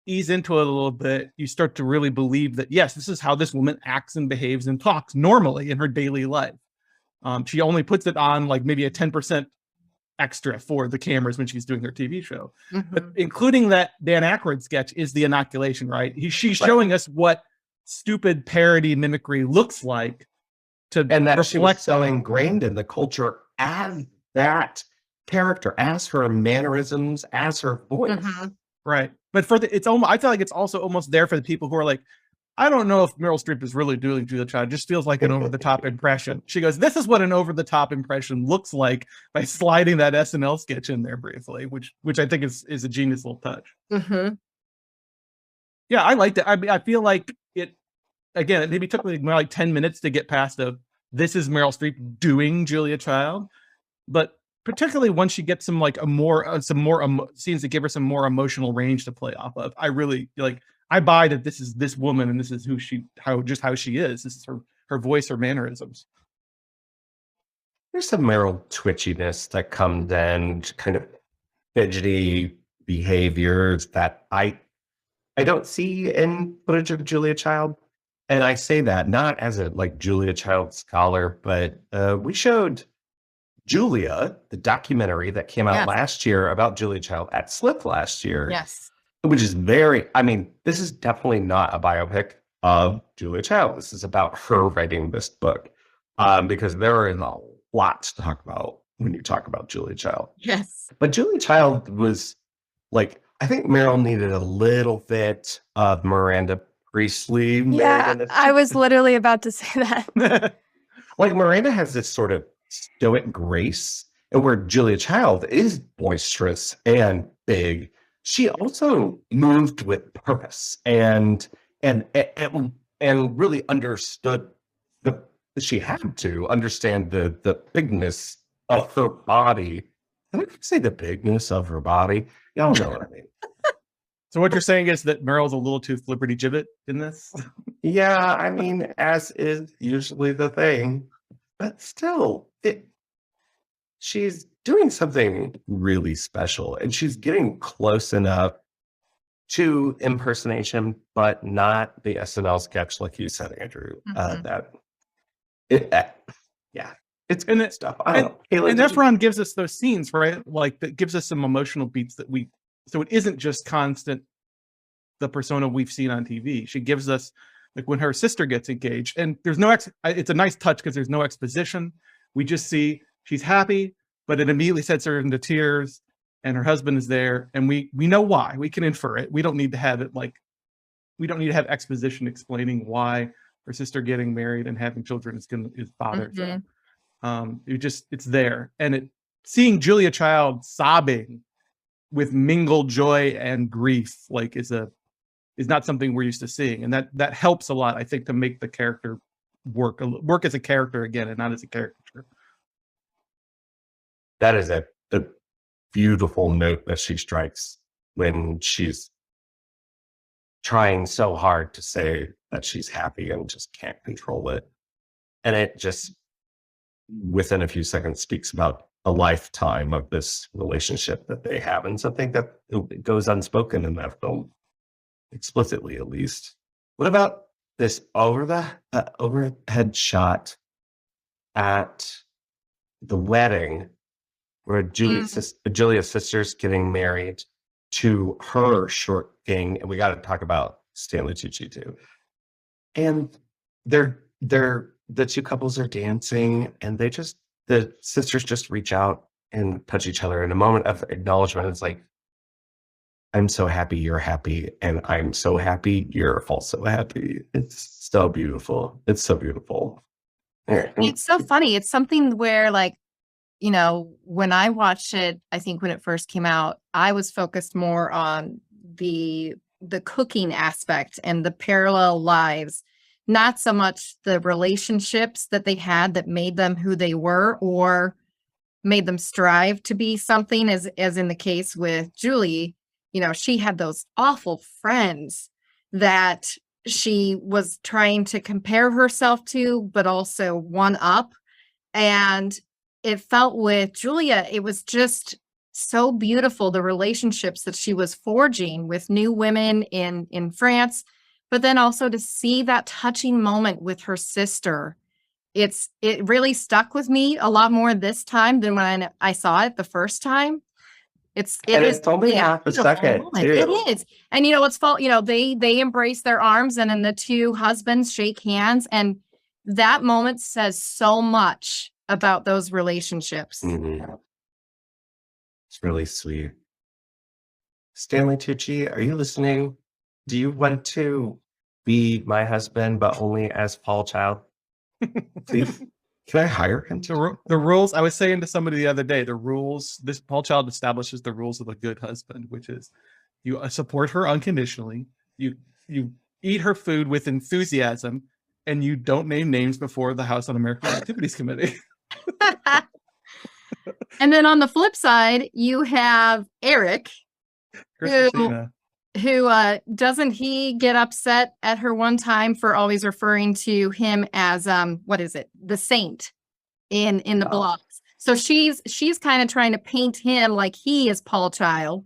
ease into it a little bit, you start to really believe that, yes, this is how this woman acts and behaves and talks normally in her daily life. She only puts it on like maybe a 10% extra for the cameras when she's doing her TV show. But including that Dan Aykroyd sketch is the inoculation, right? She's showing us what stupid parody mimicry looks like, and that she was reflect so ingrained in the culture as that character, as her mannerisms, as her voice. right. But I feel like it's also almost there for the people who are like, I don't know if Meryl Streep is really doing Julia Child. It just feels like an over-the-top impression. She goes, this is what an over-the-top impression looks like by sliding that SNL sketch in there briefly, which I think is a genius little touch. Yeah, I liked it. I feel like it, again, it maybe took me like 10 minutes to get past this is Meryl Streep doing Julia Child. But particularly once she gets some scenes that give her some more emotional range to play off of, I really I buy that this is this woman and this is how she is. This is her voice, her mannerisms. There's some Meryl twitchiness that comes in, kind of fidgety behaviors that I don't see in footage of Julia Child. And I say that not as a Julia Child scholar, but we showed Julia, the documentary that came out last year about Julia Child at Slip last year. Yes. Which is this is definitely not a biopic of Julia Child. This is about her writing this book. Because there is a lot to talk about when you talk about Julia Child. Yes. But Julia Child was I think Meryl needed a little bit of Miranda Priestley. Yeah, I was literally about to say that. Miranda has this sort of stoic grace, and where Julia Child is boisterous and big, she also moved with purpose and really understood she had to understand the bigness of her body. Can I say the bigness of her body? Y'all know what I mean. So what you're saying is that Meryl's a little too flipperty gibbet in this? Yeah, as is usually the thing, but still, she's doing something really special, and she's getting close enough to impersonation, but not the SNL sketch, like you said, Andrew. It's good stuff. I don't know. And Efron gives us those scenes, right? That gives us some emotional beats so it isn't just constant the persona we've seen on TV. She gives us when her sister gets engaged, and there's no it's a nice touch because there's no exposition. We just see she's happy, but it immediately sets her into tears, and her husband is there, and we know why. We can infer it. We don't need to have it we don't need to have exposition explaining why her sister getting married and having children is bothersome. It's there. And seeing Julia Child sobbing with mingled joy and grief is not something we're used to seeing, and that helps a lot, I think, to make the character work as a character again and not as a caricature. That is the beautiful note that she strikes when she's trying so hard to say that she's happy and just can't control it. And it just, within a few seconds, speaks about a lifetime of this relationship that they have, and something that goes unspoken in that film, explicitly at least. What about this overhead shot at the wedding where Julia's sister's getting married to her short king, and we got to talk about Stanley Tucci too. And the two couples are dancing, and the sisters just reach out and touch each other in a moment of acknowledgement. It's like, I'm so happy you're happy, and I'm so happy you're also happy. It's so beautiful. It's so beautiful. It's so funny. It's something where when I watched it, I think when it first came out, I was focused more on the cooking aspect and the parallel lives, not so much the relationships that they had that made them who they were or made them strive to be something, as in the case with Julie. She had those awful friends that she was trying to compare herself to, but also one up. And it felt with Julia, it was just so beautiful, the relationships that she was forging with new women in France, but then also to see that touching moment with her sister. It really stuck with me a lot more this time than when I saw it the first time. It's only half a second moment. too. It is. And it's they embrace their arms, and then the two husbands shake hands, and that moment says so much about those relationships. Mhm. It's really sweet. Stanley Tucci, are you listening? Do you want to be my husband, but only as Paul Child? Please, can I hire him? The rules, I was saying to somebody the other day, the rules, this Paul Child establishes the rules of a good husband, which is you support her unconditionally, you eat her food with enthusiasm, and you don't name names before the House On-American Activities Committee. And then on the flip side, you have Eric, Christina. who doesn't he get upset at her one time for always referring to him as what is it, the saint in the blogs. So she's kind of trying to paint him like he is Paul Child,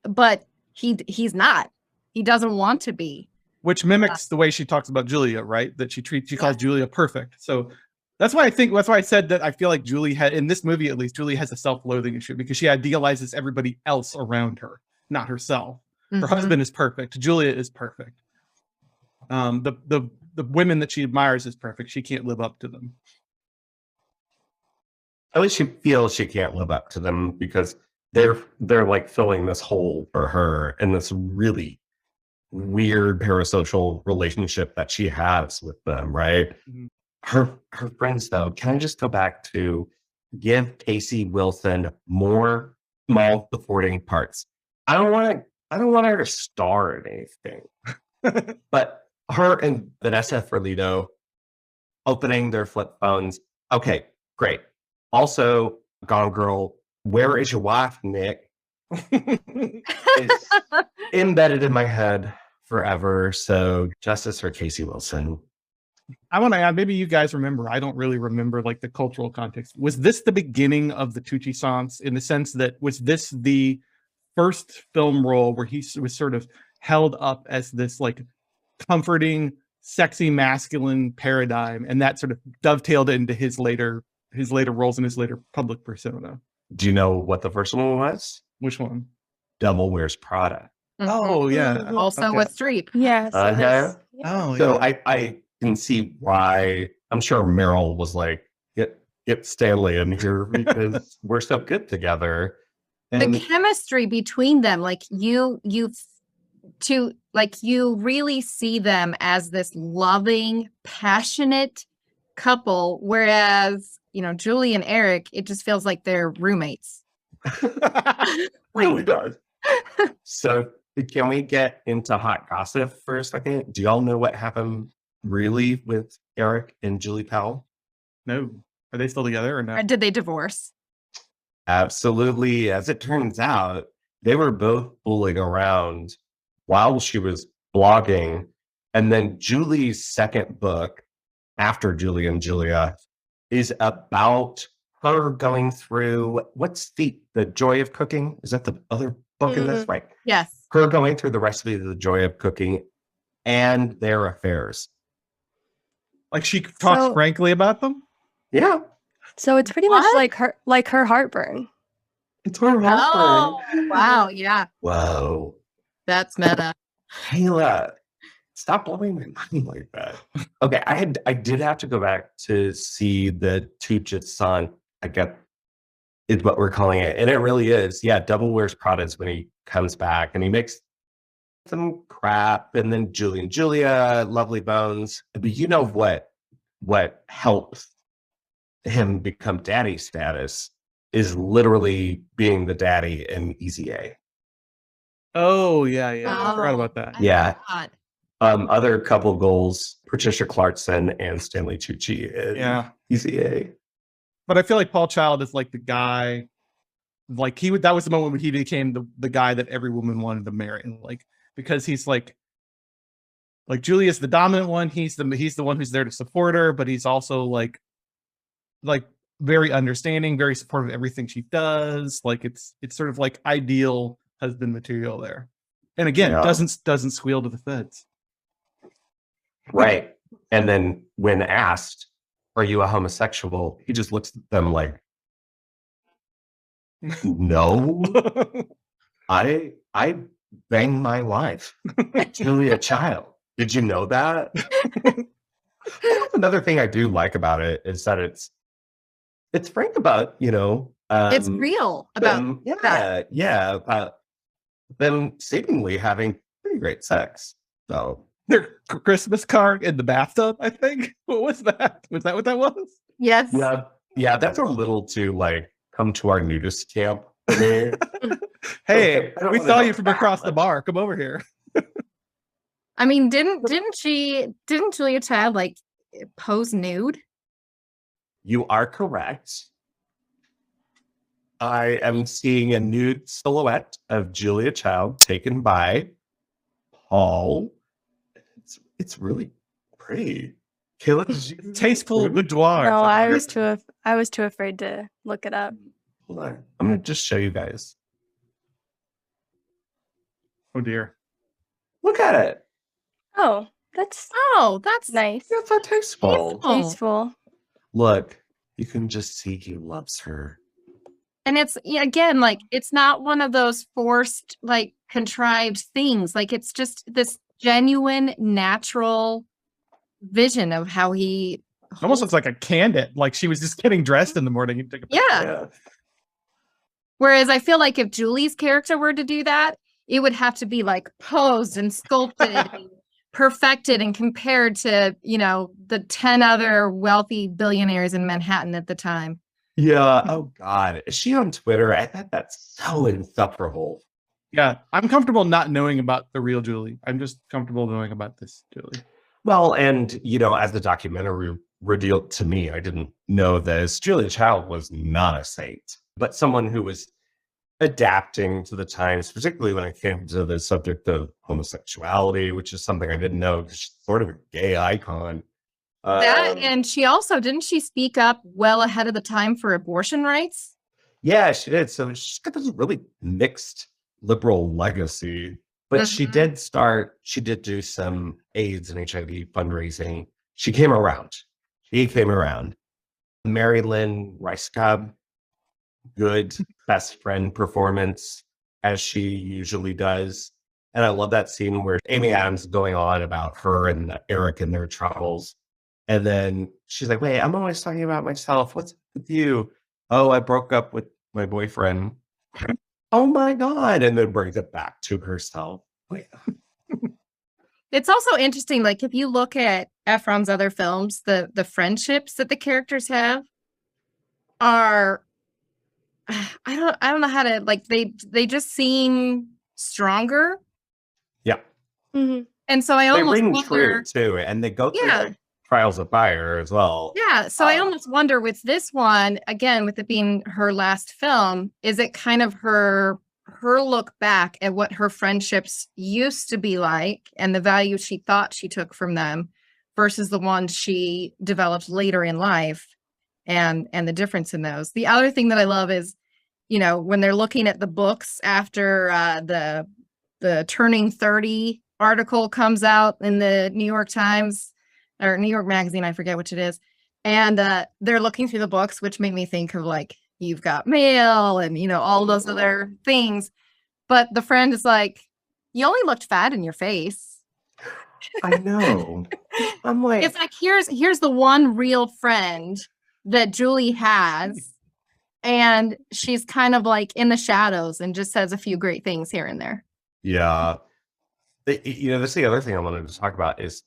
but he's not. He doesn't want to be. Which mimics the way she talks about Julia, right? That she calls Julia perfect. So that's why I said that I feel like Julie had, in this movie at least, Julie has a self-loathing issue because she idealizes everybody else around her, not herself. Her husband is perfect. Julia is perfect. The women that she admires is perfect. She can't live up to them. At least she feels she can't live up to them because they're like filling this hole for her in this really weird parasocial relationship that she has with them, right? Mhm. Her friends, though, can I just go back to give Casey Wilson more small supporting parts? I don't want her to star in anything. But her and Vanessa Ferlito opening their flip phones. Okay, great. Also, Gone Girl, where is your wife, Nick? It's embedded in my head forever. So justice for Casey Wilson. I want to add, maybe you guys remember, I don't really remember like the cultural context. Was this the beginning of the Tucci songs in the sense that was this the first film role where he was sort of held up as this like comforting, sexy, masculine paradigm, and that sort of dovetailed into his later roles and his later public persona? Do you know what the first one was? Which one? Devil Wears Prada. Oh yeah. Also Okay. with Streep. Yes. Okay. Oh So yeah. I can see why. I'm sure Meryl was like, get Stanley in here because we're so good together. And The chemistry between them, like you really see them as this loving, passionate couple, whereas Julie and Eric, it just feels like they're roommates. really does. So can we get into hot gossip for a second? Do y'all know what happened really with Eric and Julie Powell? No. Are they still together or no? Or did they divorce? Absolutely. As it turns out, they were both fooling around while she was blogging. And then Julie's second book, After Julie and Julia, is about her going through what's the Joy of Cooking? Is that the other book in this? Right. Yes. Her going through the recipe of the Joy of Cooking and their affairs. Like she talks So- frankly about them? Yeah. So it's pretty much What? like her heartburn. It's her heartburn. Oh, wow. Yeah. Whoa. That's meta. Kayla, stop blowing my mind like that. Okay, I did have to go back to see the Tucci song. I get is what we're calling it. And it really is. Yeah, Devil Wears Prada is when he comes back and he makes some crap. And then Julie and Julia, Lovely Bones. But you know what helps him become daddy status is literally being the daddy in Easy A. Oh yeah. I forgot Oh, about that. Yeah. God. Other couple goals, Patricia Clarkson and Stanley Tucci in Yeah. Easy A. But I feel like Paul Child is like the guy, like that was the moment when he became the guy that every woman wanted to marry. Like, because he's like Like Julia's the dominant one. He's the one who's there to support her, but he's also like very understanding, very supportive of everything she does. Like it's sort of like ideal husband material there. And again, Yeah. doesn't squeal to the feds. Right. And then when asked, are you a homosexual? He just looks at them like, no, I banged my wife, Julia Child. Did you know that? Another thing I do like about it is that it's frank about, It's real about them, that. about them seemingly having pretty great sex. So Their Christmas card in the bathtub, I think. What was that? Was that what that was? Yes. yeah, that's a little too like come to our nudist camp for me. Hey, I don't we wanna saw know you from that, across the but- bar. Come over here. I mean, didn't Julia Child like pose nude? You are correct. I am seeing a nude silhouette of Julia Child taken by Paul. It's really pretty. Kayla, did you Tasteful boudoir. No, I was too afraid to look it up. Hold on. I'm gonna just show you guys. Oh dear. Look at it. Oh, that's Oh, that's nice. That's so tasteful. Tasteful. Look, you can just see he loves her. And it's again like it's not one of those forced like contrived things. Like it's just this genuine natural vision of how he It almost looks like a candid. Like she was just getting dressed in the morning and took a picture. Yeah. Whereas I feel like if Julie's character were to do that, it would have to be like posed and sculpted and perfected and compared to, the 10 other wealthy billionaires in Manhattan at the time. Yeah. Oh God. Is she on Twitter? I bet that's so insufferable. Yeah. I'm comfortable not knowing about the real Julie. I'm just comfortable knowing about this Julie. Well, and as the documentary revealed to me, I didn't know this. Julia Child was not a saint, but someone who was adapting to the times, particularly when it came to the subject of homosexuality, which is something I didn't know. She's sort of a gay icon. That and she also didn't she speak up well ahead of the time for abortion rights? Yeah, she did. So she's got this really mixed liberal legacy. But she did do some AIDS and HIV fundraising. She came around. Mary Lynn Rice-Cobb, good best friend performance, as she usually does. And I love that scene where Amy Adams is going on about her and Eric and their troubles. And then she's like, wait, I'm always talking about myself. What's with you? Oh, I broke up with my boyfriend. Oh my God. And then brings it back to herself. It's also interesting, like if you look at Ephron's other films, the friendships that the characters have are I don't know how to like they just seem stronger. Yeah. Mhm. And so I They almost ring wonder, true too. And they go through like trials of fire as well. yeah. So I almost wonder with this one, again, with it being her last film, is it kind of her look back at what her friendships used to be like and the value she thought she took from them versus the ones she developed later in life and the difference in those. The other thing that I love is, when they're looking at the books after the Turning 30 article comes out in the New York Times or New York Magazine, I forget which it is. And they're looking through the books, which made me think of like, You've Got Mail and, all those other things. But the friend is like, you only looked fat in your face. I know. I'm like, It's like, here's the one real friend that Julie has. And she's kind of like in the shadows and just says a few great things here and there. yeah. That's the other thing I wanted to talk about is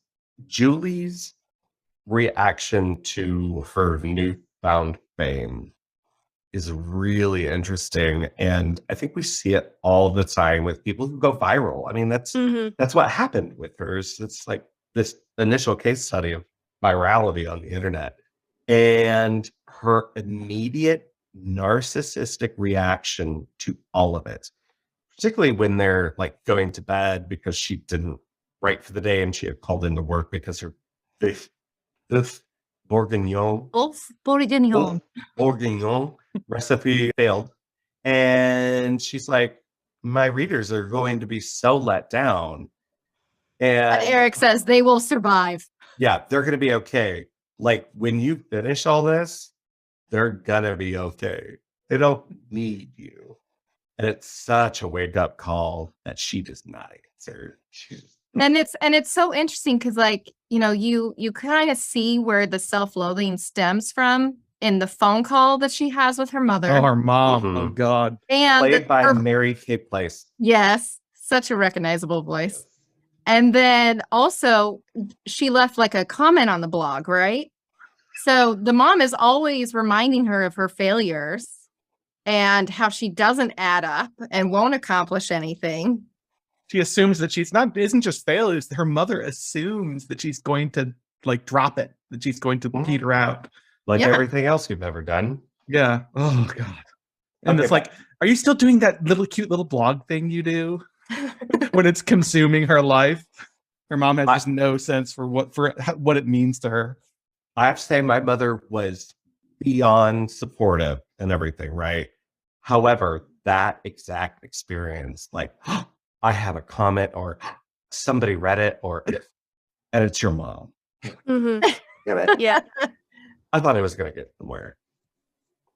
Julie's reaction to her newfound fame is really interesting. And I think we see it all the time with people who go viral. I mean, that's what happened with her. It's like this initial case study of virality on the internet. And her immediate narcissistic reaction to all of it, particularly when they're like going to bed because she didn't right for the day, and she had called into work because her beef bourguignon bourguignon recipe failed. And she's like, my readers are going to be so let down. And And Eric says they will survive. yeah, they're going to be okay. Like when you finish all this, they're going to be okay. They don't need you. And it's such a wake up call that she does not answer. And it's so interesting because, like, you know, you kind of see where the self-loathing stems from in the phone call that she has with her mother. Oh, her mom. Mhm. Oh God. And Played by her- Mary Kay Place. yes, such a recognizable voice. And then also she left like a comment on the blog, right? So the mom is always reminding her of her failures and how she doesn't add up and won't accomplish anything. She assumes that isn't just failures. Her mother assumes that she's going to like drop it, that she's going to peter out. Like Yeah. everything else you've ever done. Yeah. Oh God. And Okay, it's like, are you still doing that cute little blog thing you do when it's consuming her life? Her mom has just no sense for what it means to her. I have to say my mother was beyond supportive and everything, right? However, that exact experience, like I have a comment or somebody read it and it's your mom. Mhm. Damn it. Yeah. I thought I was going to get somewhere.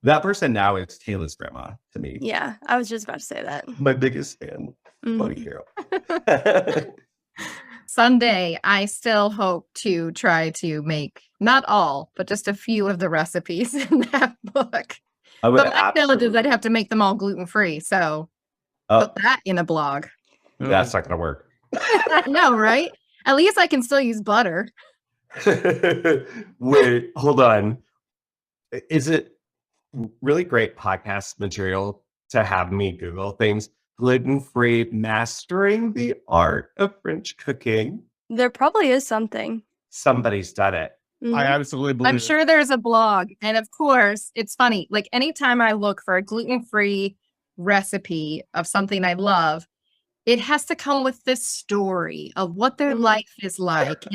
That person now is Taylor's grandma to me. Yeah. I was just about to say that. My biggest fan. What a Mhm. hero. Someday, I still hope to try to make not all, but just a few of the recipes in that book. I would But my challenge is absolutely- I'd have to make them all gluten-free. So Oh, put that in a blog. that's not going to work. I know, right? At least I can still use butter. Wait, hold on. Is it really great podcast material to have me Google things? Gluten-free mastering the art of French cooking. There probably is something. Somebody's done it. Mhm. I absolutely believe I'm it. sure there's a blog. And of course, it's funny. Like anytime I look for a gluten-free recipe of something I love, it has to come with this story of what their Mhm. life is like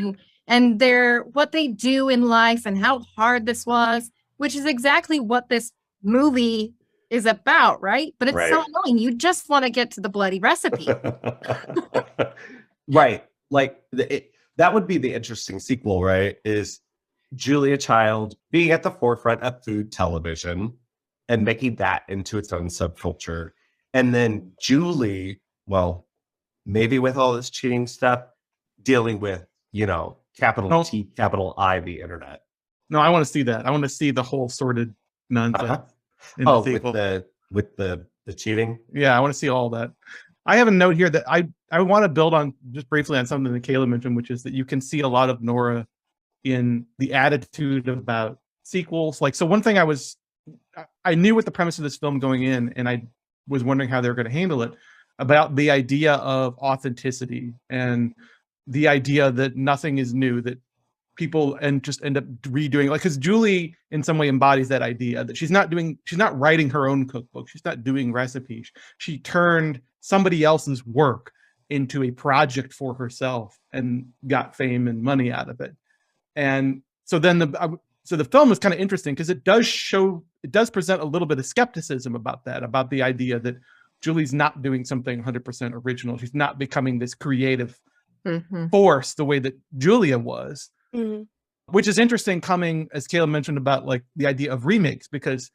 and what they do in life and how hard this was, which is exactly what this movie is about, right? But it's so Right. annoying. You just want to get to the bloody recipe. Right. Like that would be the interesting sequel, right? Is Julia Child being at the forefront of food television and making that into its own subculture. And then Julie, well, maybe with all this cheating stuff, dealing with, capital No. T, capital I, the internet. No, I want to see that. I want to see the whole sordid nonsense. Uh-huh. in the Oh, sequel. with the cheating. Yeah, I want to see all that. I have a note here that I want to build on just briefly on something that Kayla mentioned, which is that you can see a lot of Nora in the attitude about sequels. Like, so one thing I knew what the premise of this film going in, and I was wondering how they were going to handle it, about the idea of authenticity and the idea that nothing is new, that people just end up redoing, like, because Julie in some way embodies that idea that she's not writing her own cookbook, she's not doing recipes, she turned somebody else's work into a project for herself and got fame and money out of it. And so then the film is kind of interesting because it does present a little bit of skepticism about that, about the idea that Julie's not doing something 100% original, she's not becoming this creative force the way that Julia was. Mhm. Which is interesting, coming, as Kayla mentioned, about like the idea of remakes, because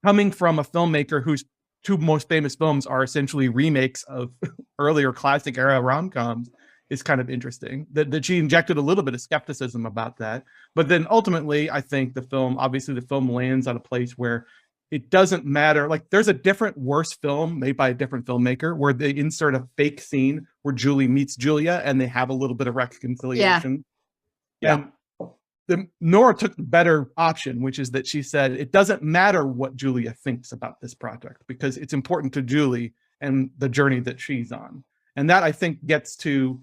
coming from a filmmaker whose two most famous films are essentially remakes of earlier classic era rom-coms is kind of interesting. That she injected a little bit of skepticism about that. But then ultimately, I think the film lands on a place where it doesn't matter. Like, there's a different worse film made by a different filmmaker where they insert a fake scene where Julie meets Julia and they have a little bit of reconciliation. Yeah. And Nora took the better option, which is that she said it doesn't matter what Julia thinks about this project because it's important to Julie and the journey that she's on. And that, I think, gets to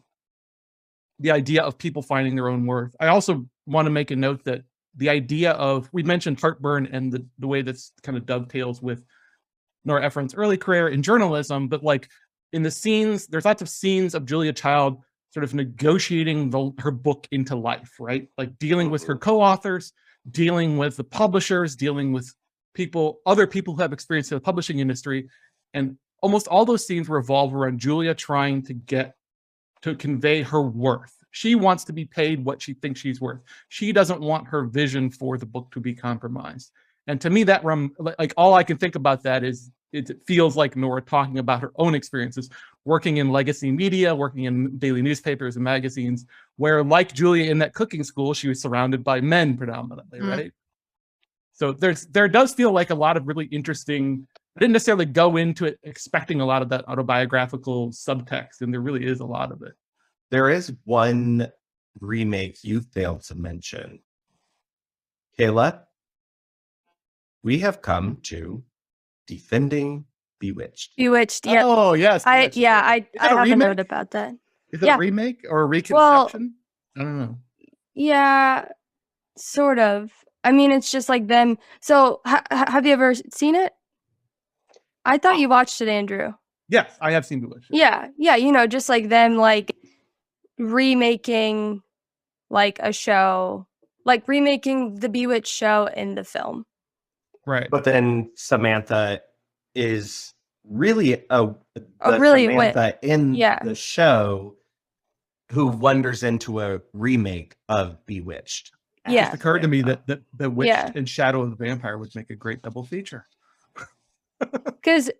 the idea of people finding their own worth. I also want to make a note that the idea of, we mentioned heartburn and the way this kind of dovetails with Nora Ephron's early career in journalism, but like in the scenes, there's lots of scenes of Julia Child sort of negotiating her book into life, right? Like dealing with her co-authors, dealing with the publishers, dealing with other people who have experience in the publishing industry. And almost all those scenes revolve around Julia trying to convey her worth. She wants to be paid what she thinks she's worth. She doesn't want her vision for the book to be compromised. And to me, that like all I can think about that is it feels like Nora talking about her own experiences working in legacy media, working in daily newspapers and magazines, where, like Julia in that cooking school, she was surrounded by men predominantly, right? So there does feel like a lot of really interesting. I didn't necessarily go into it expecting a lot of that autobiographical subtext, and there really is a lot of it. There is one remake you failed to mention. Kayla, we have come to Defending Bewitched. Bewitched, yeah. Oh, yes. I have a remake? note about that. Is it Yeah. a remake or a reconception? I don't know. Yeah, sort of. I mean, it's just like them. So, have you ever seen it? I thought you watched it, Andrew. Yes, I have seen Bewitched. Yeah, just like them, like remaking like a show, like remaking the Bewitched show in the film. Right. But then Samantha is really really Samantha in yeah. the show who wanders into a remake of Bewitched. It Yeah. just occurred to me that Bewitched Yeah. and Shadow of the Vampire would make a great double feature. Because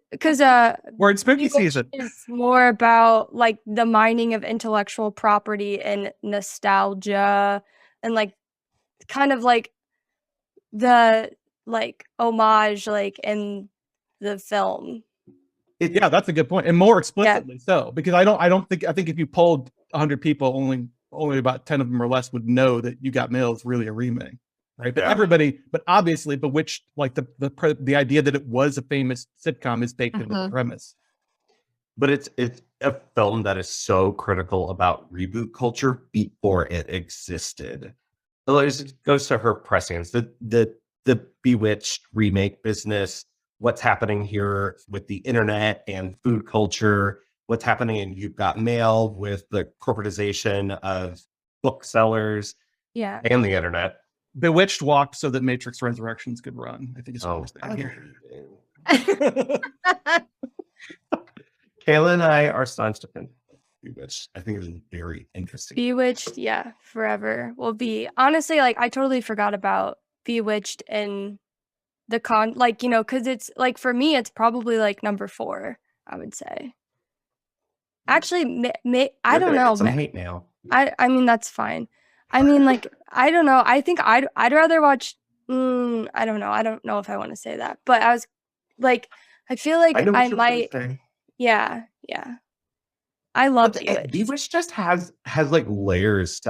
We're in spooky Bewitched season. is more about like the mining of intellectual property and nostalgia and like kind of like the like homage like in the film. Yeah, that's a good point, and more explicitly so, because I think if you polled 100 people, only about 10 of them or less would know that You Got Mail is really a remake, right? But but obviously Bewitched, like the idea that it was a famous sitcom is baked into the premise. But it's a film that is so critical about reboot culture before it existed. It goes to her prescience. The Bewitched remake business, what's happening here with the internet and food culture, what's happening in You've Got Mail with the corporatization of booksellers and the internet. Bewitched walked so that Matrix Resurrections could run. I think it's what we're saying here. Kayla and I are staunch defenders of Bewitched. I think it is very interesting. Bewitched, forever will be. Honestly, like I totally forgot about Bewitched and the because it's like for me, it's probably like number 4. I would say. Actually, I don't know. Some hate now. I mean that's fine. I mean, like I don't know. I think I'd rather watch. I don't know. I don't know if I want to say that, but I was like, I feel like I might. Yeah. I love Bewitched. Bewitched just has like layers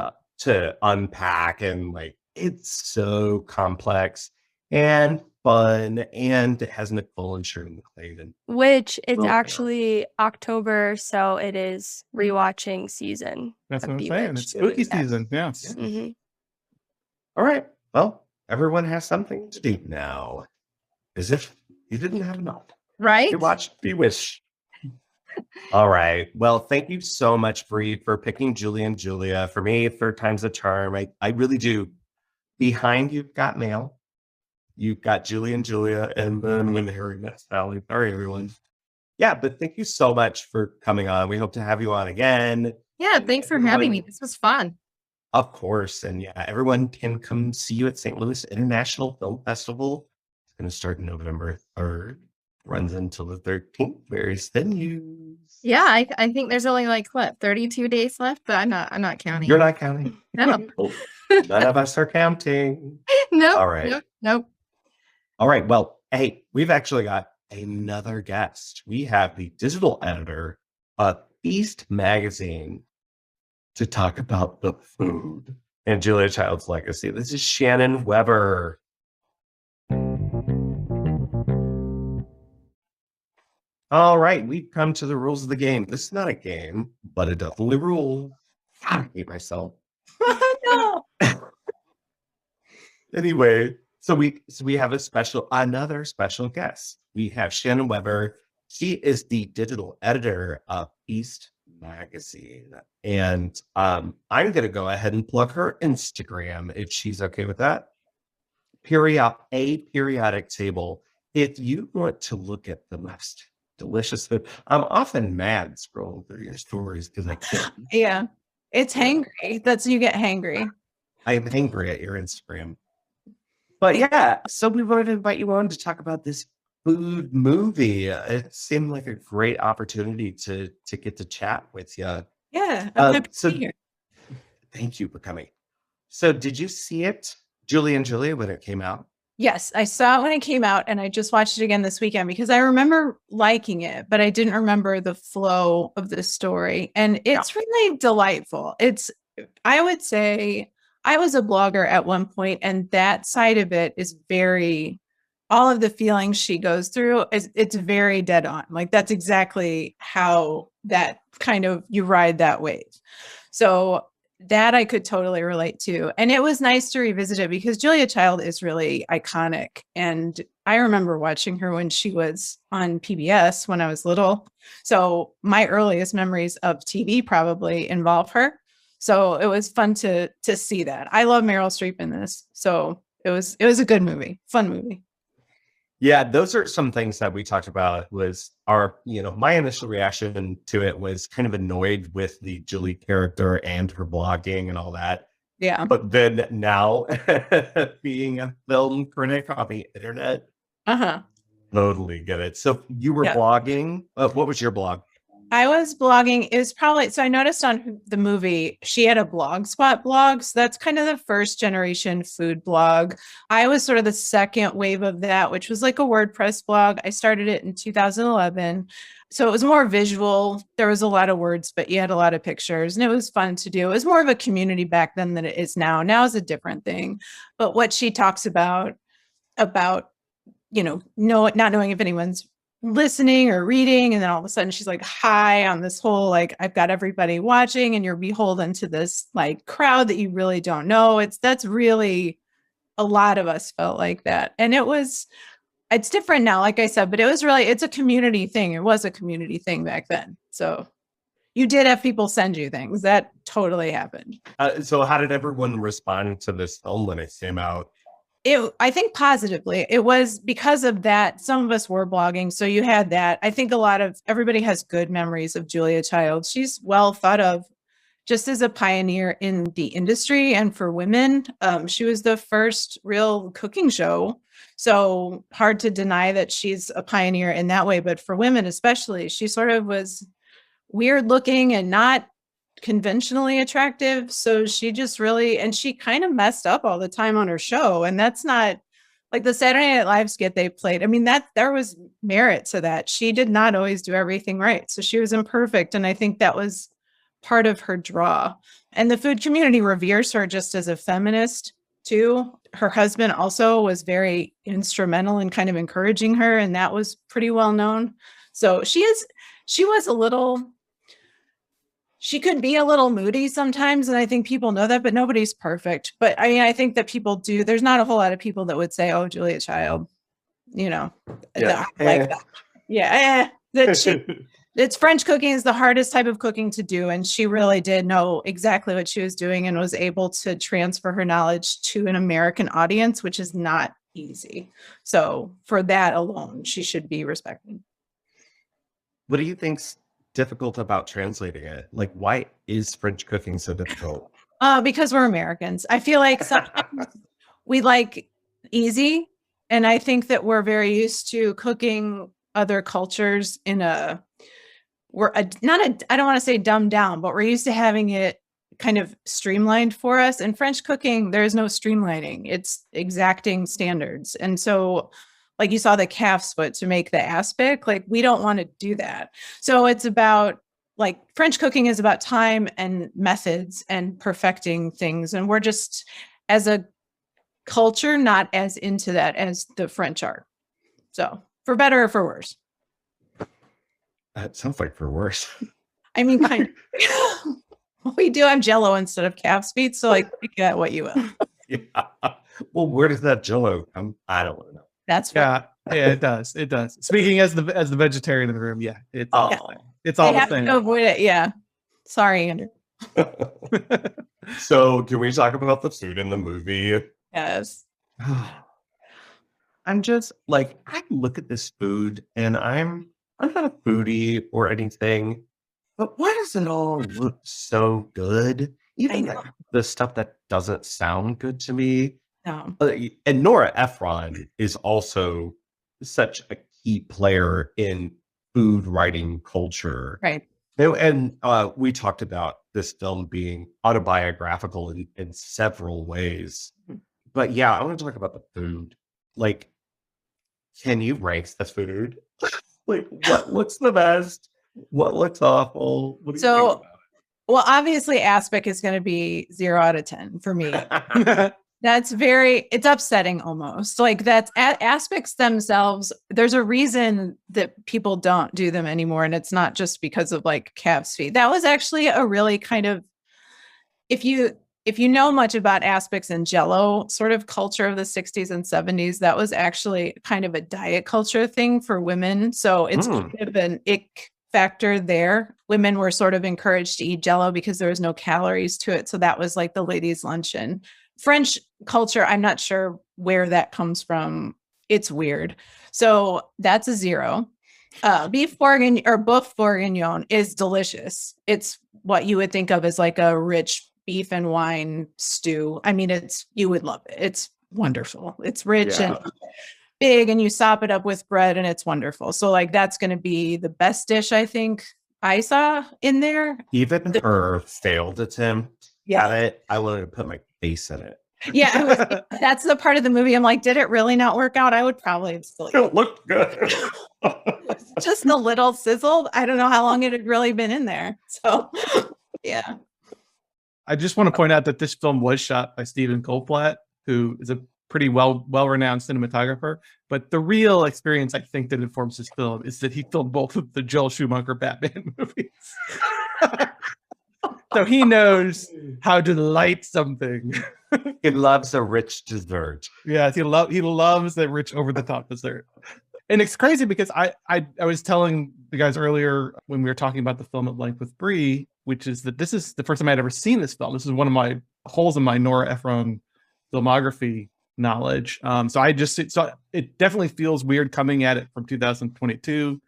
to unpack, and like it's so complex and fun, and it has Nicole and Shirley MacLaine. Which it's actually October, so it is rewatching season. That's what I'm Bewitched. saying. It's spooky season. Yes. Mm-hmm. All right. Well, everyone has something to do now. As if you didn't have enough. Right? You watched Bewitched. All right. Well, thank you so much, Bree, for picking Julie and Julia. For me, 3rd time's a charm. I really do. Behind You've Got Mail, you've got Julie and Julia, and then When Harry Met Sally. Sorry, everyone. Yeah, but thank you so much for coming on. We hope to have you on again. Yeah, thanks for having me. This was fun. Of course. And yeah, everyone can come see you at St. Louis International Film Festival. It's going to start November 3rd. Runs until the 13th. Various venues. Yeah, I think there's only like 32 days left, but I'm not counting. You're not counting. No. None of us are counting. No. All right. Nope. All right. Well, hey, we've actually got another guest. We have the digital editor of Feast Magazine to talk about the food and Julia Child's legacy. This is Shannon Weber. All right, we've come to the rules of the game. This is not a game, but a definitely rule. I hate myself. No. Anyway, so we have another special guest. We have Shannon Weber. She is the digital editor of Feast Magazine. And I'm going to go ahead and plug her Instagram if she's okay with that. Periodic table. If you want to look at the most delicious food, I'm often mad scrolling through your stories because I can't. Yeah. It's hangry. That's you get hangry. I am angry at your Instagram. But yeah, so we wanted to invite you on to talk about this food movie. It seemed like a great opportunity to get to chat with you. Yeah. I'm happy so to be here. thank you for coming. So did you see it, Julie and Julia, when it came out? Yes, I saw it when it came out and I just watched it again this weekend because I remember liking it, but I didn't remember the flow of the story. And it's really delightful. I would say I was a blogger at one point, and that side of it is all of the feelings she goes through it's very dead on. Like that's exactly how that kind of you ride that wave. So that I could totally relate to. And it was nice to revisit it because Julia Child is really iconic. And I remember watching her when she was on PBS when I was little. So my earliest memories of TV probably involve her. So it was fun to see that. I love Meryl Streep in this. So it was a good movie, fun movie. Yeah, those are some things that we talked about my initial reaction to it was kind of annoyed with the Julie character and her blogging and all that. Yeah. But then now being a film critic on the internet, totally get it. So you were blogging. What was your blog? I was blogging. It was probably, so I noticed on the movie, she had a Blogspot blog. So that's kind of the first generation food blog. I was sort of the second wave of that, which was like a WordPress blog. I started it in 2011. So it was more visual. There was a lot of words, but you had a lot of pictures and it was fun to do. It was more of a community back then than it is now. Now is a different thing. But what she talks about, not knowing if anyone's listening or reading, and then all of a sudden she's like high on this whole like I've got everybody watching and you're beholden to this like crowd that you really don't know. That's really a lot of us felt like that. And it's different now, like I said, but it's a community thing. It was a community thing back then. So you did have people send you things. That totally happened. So how did everyone respond to this film when it came out? I think positively. It was because of that. Some of us were blogging. So you had that. I think everybody has good memories of Julia Child. She's well thought of just as a pioneer in the industry and for women. She was the first real cooking show. So hard to deny that she's a pioneer in that way. But for women, especially, she sort of was weird looking and not conventionally attractive. So she just and she kind of messed up all the time on her show. And that's not like the Saturday Night Live skit they played. I mean, there was merit to that. She did not always do everything right. So she was imperfect. And I think that was part of her draw. And the food community reveres her just as a feminist too. Her husband also was very instrumental in kind of encouraging her. And that was pretty well known. So she could be a little moody sometimes. And I think people know that, but nobody's perfect. But I mean, I think that people do. There's not a whole lot of people that would say, oh, Julia Child, like that. Yeah. It's French cooking is the hardest type of cooking to do. And she really did know exactly what she was doing and was able to transfer her knowledge to an American audience, which is not easy. So for that alone, she should be respected. What do you think's difficult about translating it? Like, why is French cooking so difficult? Because we're Americans. I feel like sometimes we like easy, and I think that we're very used to cooking other cultures I don't want to say dumbed down, but we're used to having it kind of streamlined for us. In French cooking, there's no streamlining. It's exacting standards. And so like you saw the calf split to make the aspic, like we don't want to do that. So it's about like French cooking is about time and methods and perfecting things. And we're just as a culture, not as into that as the French are. So for better or for worse. That sounds like for worse. I mean, kind of. We do have Jell-O instead of calf's feet. So like you get what you will. Yeah. Well, where does that Jell-O come? I don't know. That's yeah, it does. It does. Speaking as the vegetarian in the room, yeah, it's all the they same. to avoid it. Yeah, Sorry, Andrew. So can we talk about the food in the movie? Yes. I'm just like, I look at this food and I'm not a foodie or anything, but why does it all look so good? Even know. like the stuff that doesn't sound good to me. No. And Nora Ephron is also such a key player in food writing culture. Right. And we talked about this film being autobiographical in several ways. But yeah, I want to talk about the food. Like, can you rank the food? Like, what looks the best? What looks awful? What do you think about Well, obviously, aspic is going to be 0 out of 10 for me. it? It's upsetting almost. Like aspics themselves, there's a reason that people don't do them anymore. And it's not just because of like calf's feet. That was actually a really kind of, if you know much about aspics and Jello sort of culture of the 60s and 70s, that was actually kind of a diet culture thing for women. So it's kind of an ick factor there. Women were sort of encouraged to eat Jello because there was no calories to it. So that was like the ladies' luncheon. French culture, I'm not sure where that comes from. It's weird. So that's a 0. Beef bourguignon or boeuf bourguignon is delicious. It's what you would think of as like a rich beef and wine stew. I mean, you would love it. It's wonderful. It's rich and big, and you sop it up with bread, and it's wonderful. So like that's going to be the best dish I think I saw in there. Even her failed attempt at it, I wanted to put my face in it. Yeah, that's the part of the movie. I'm like, did it really not work out? I would probably have still. It looked good. Just a little sizzled. I don't know how long it had really been in there. So, yeah. I just want to point out that this film was shot by Stephen Goldblatt, who is a pretty well-renowned cinematographer. But the real experience I think that informs this film is that he filmed both of the Joel Schumacher Batman movies. So he knows how to light something. He loves a rich dessert. Yes, he loves the rich over-the-top dessert. And it's crazy because I was telling the guys earlier when we were talking about the film at length with Bree, which is that this is the first time I'd ever seen this film. This is one of my holes in my Nora Ephron filmography knowledge. So it definitely feels weird coming at it from 2022.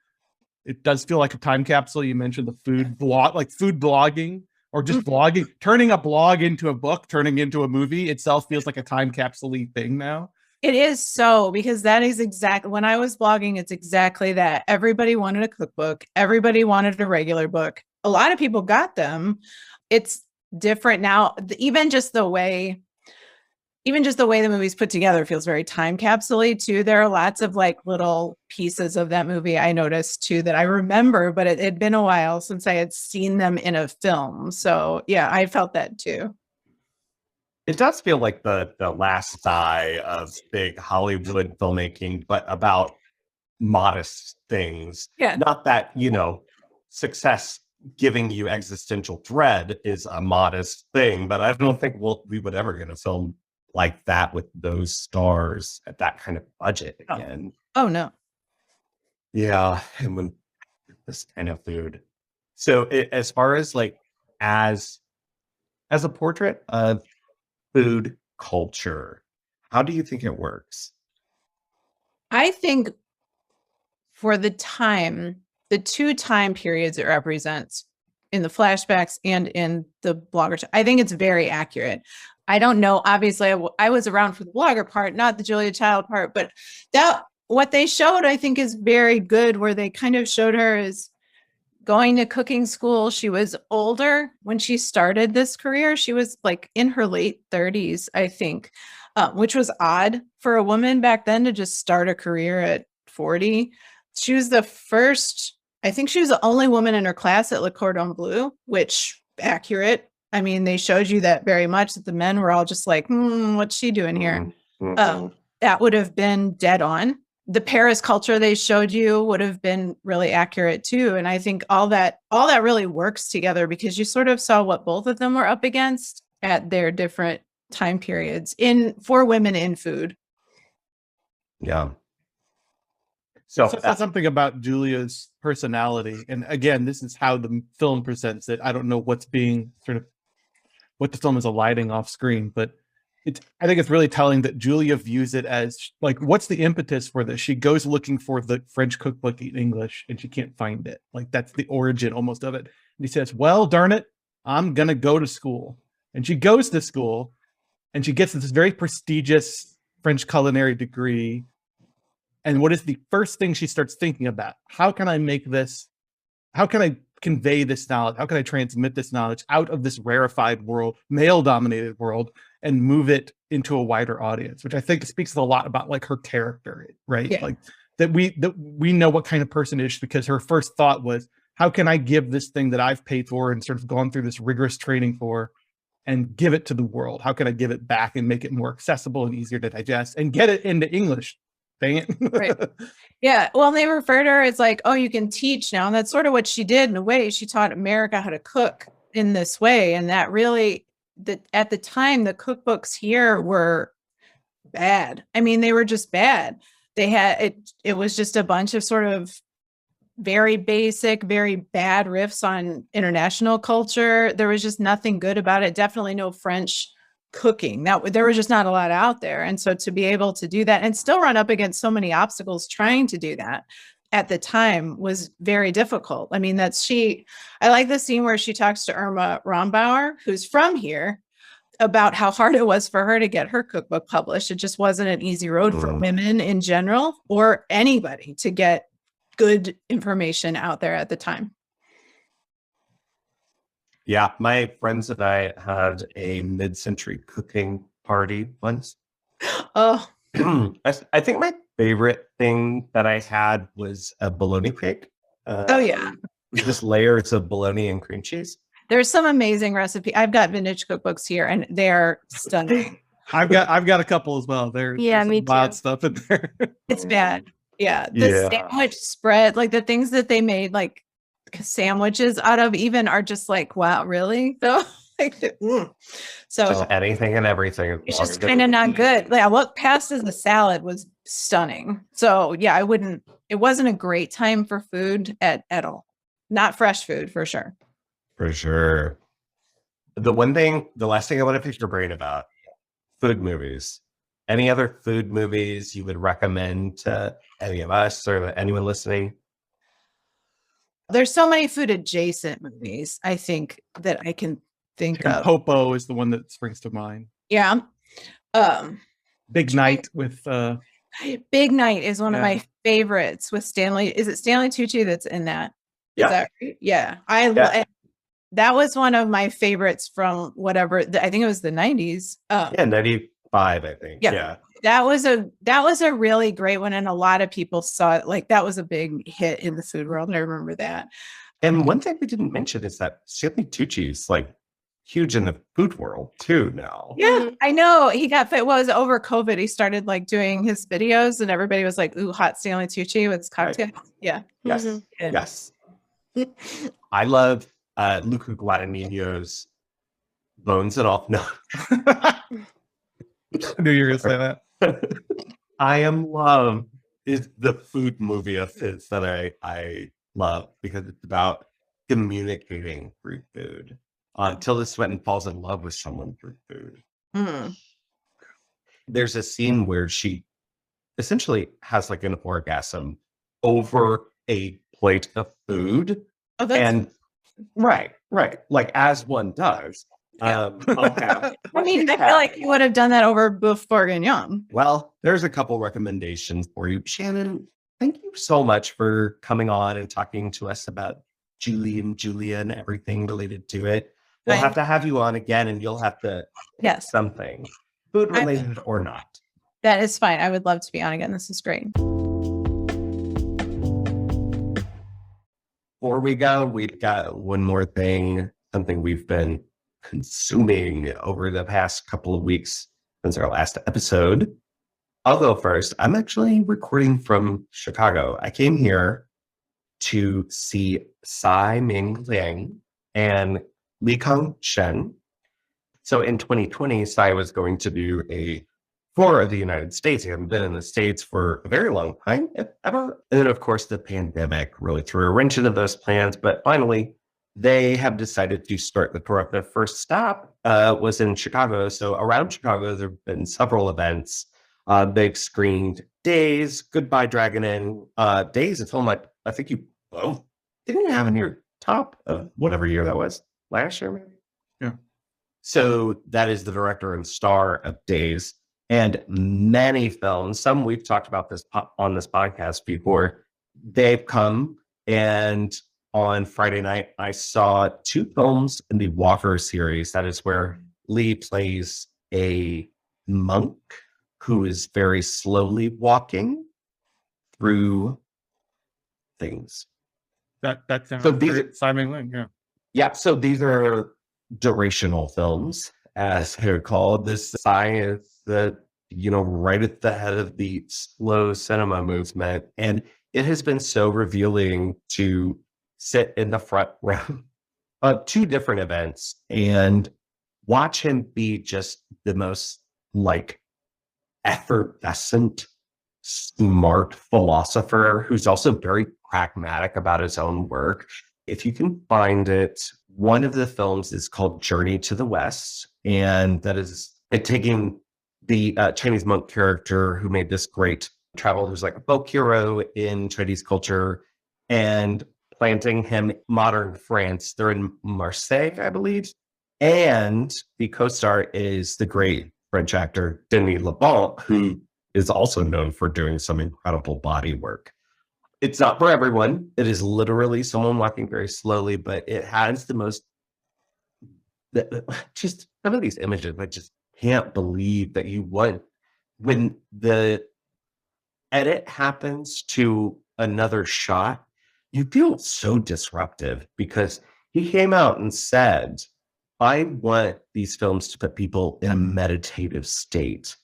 It does feel like a time capsule. You mentioned the food blog, like food blogging, or just blogging, turning a blog into a book, turning into a movie itself feels like a time capsule-y thing now. It is so, because that is exactly when I was blogging, it's exactly that. Everybody wanted a cookbook. Everybody wanted a regular book. A lot of people got them. It's different now. Even just the way the movie's put together feels very time capsule-y too. There are lots of like little pieces of that movie I noticed too that I remember, but it had been a while since I had seen them in a film. So yeah, I felt that too. It does feel like the last sigh of big Hollywood filmmaking, but about modest things. Yeah. Not that, success giving you existential dread is a modest thing, but I don't think we would ever get a film like that with those stars at that kind of budget again. Oh no. Yeah, and when this kind of food. So as far as like as a portrait of food culture, how do you think it works? I think for the two time periods it represents in the flashbacks and in the blogger, I think it's very accurate. I don't know. Obviously, I was around for the blogger part, not the Julia Child part, but what they showed, I think, is very good, where they kind of showed her as going to cooking school. She was older when she started this career. She was like in her late 30s, I think, which was odd for a woman back then to just start a career at 40. She was I think she was the only woman in her class at Le Cordon Bleu, which accurate. I mean, they showed you that very much, that the men were all just like, what's she doing here? That would have been dead on. The Paris culture they showed you would have been really accurate too. And I think all that really works together, because you sort of saw what both of them were up against at their different time periods for women in food. Yeah. So Says something about Julia's personality. And again, this is how the film presents it. I don't know what's being sort of what the film is alighting off screen, but I think it's really telling that Julia views it as like, what's the impetus for this? She goes looking for the French cookbook in English and she can't find it. Like that's the origin almost of it. And he says, well, darn it, I'm going to go to school. And she goes to school and she gets this very prestigious French culinary degree. And what is the first thing she starts thinking about? How can I make this? How can I convey this knowledge? How can I transmit this knowledge out of this rarefied world, male-dominated world, and move it into a wider audience? Which I think speaks a lot about like her character, right? Yeah. Like that we know what kind of person it is, because her first thought was, how can I give this thing that I've paid for and sort of gone through this rigorous training for, and give it to the world? How can I give it back and make it more accessible and easier to digest and get it into English? Dang it. Right. Yeah. Well, they refer to her as like, oh, you can teach now. And that's sort of what she did in a way. She taught America how to cook in this way. And that really, at the time, the cookbooks here were bad. I mean, they were just bad. They had, it was just a bunch of sort of very basic, very bad riffs on international culture. There was just nothing good about it. Definitely no French cooking. There was just not a lot out there. And so to be able to do that and still run up against so many obstacles trying to do that at the time was very difficult. I mean, I like the scene where she talks to Irma Rombauer, who's from here, about how hard it was for her to get her cookbook published. It just wasn't an easy road for women in general or anybody to get good information out there at the time. Yeah, my friends and I had a mid-century cooking party once. Oh, I think my favorite thing that I had was a bologna cake. oh yeah. Just layers of bologna and cream cheese. There's some amazing recipe. I've got vintage cookbooks here and they're stunning. I've got a couple as well. There's me some wild too. stuff in there. It's bad. Yeah. The sandwich spread, like the things that they made like sandwiches out of even are just like, wow, really? So so Just anything and everything. it's just kind of not good. Like what passed as a salad was stunning. So yeah, it wasn't a great time for food at all. Not fresh food for sure. For sure. The last thing I want to pick your brain about, food movies. Any other food movies you would recommend to any of us or anyone listening? There's so many food adjacent movies, I think, that I can think of. Popo is the one that springs to mind. Yeah. Big Night with Big Night is one of my favorites with Stanley. Is it Stanley Tucci that's in that? Yeah. Is that right? Yeah. That was one of my favorites from whatever. I think it was the 90s. 95, I think. Yeah. That was a really great one, and a lot of people saw it. Like that was a big hit in the food world. I remember that. And one thing we didn't mention is that Stanley Tucci is like huge in the food world too now. Yeah, I know. He got fit. Was over COVID. He started like doing his videos, and everybody was like, "Ooh, hot Stanley Tucci with his cocktail." Right. Yeah. Yes. Mm-hmm. Yes. I love Luca Guadagnino's Bones and All. No. I knew you were going to say that. I Am Love is the food movie of his that I love because it's about communicating through food. Tilda Swinton falls in love with someone through food. Mm. There's a scene where she essentially has like an orgasm over a plate of food. Oh, that's right. Like as one does. I mean, I feel like you would have done that over Boeuf Bourguignon. Well, there's a couple recommendations for you. Shannon, thank you so much for coming on and talking to us about Julie and Julia and everything related to it. We'll have to have you on again and you'll have to something food related or not. That is fine. I would love to be on again. This is great. Before we go, we've got one more thing, something we've been consuming over the past couple of weeks since our last episode. I'll go first. I'm actually recording from Chicago. I came here to see Tsai Ming Liang and Li Kong Shen. So in 2020, Tsai was going to do a for the United States. He hadn't been in the States for a very long time, if ever. And then, of course, the pandemic really threw a wrench into those plans. But finally, they have decided to start the tour. Their first stop was in Chicago. So around Chicago, there have been several events. They've screened Days, Goodbye Dragon Inn. Days, a film I think you both didn't have in your top of whatever year that was. Last year, maybe? Yeah. So that is the director and star of Days. And many films, some we've talked about this on this podcast before, they've come. And on Friday night, I saw 2 films in the Walker series. That is where Lee plays a monk who is very slowly walking through things. That sounds So these very exciting. Yeah. Yeah, so these are durational films, as they're called. This science that, right at the head of the slow cinema movement. And it has been so revealing to sit in the front row of 2 different events and watch him be just the most effervescent, smart philosopher who's also very pragmatic about his own work. If you can find it, one of the films is called Journey to the West, and that is taking the Chinese monk character who made this great travel, who's like a folk hero in Chinese culture, and planting him in modern France. They're in Marseille, I believe. And the co-star is the great French actor Denis Lebon, who is also known for doing some incredible body work. It's not for everyone. It is literally someone walking very slowly, but it has the most, just some of these images, I just can't believe that you would. When the edit happens to another shot, you feel so disruptive because he came out and said, I want these films to put people in a meditative state.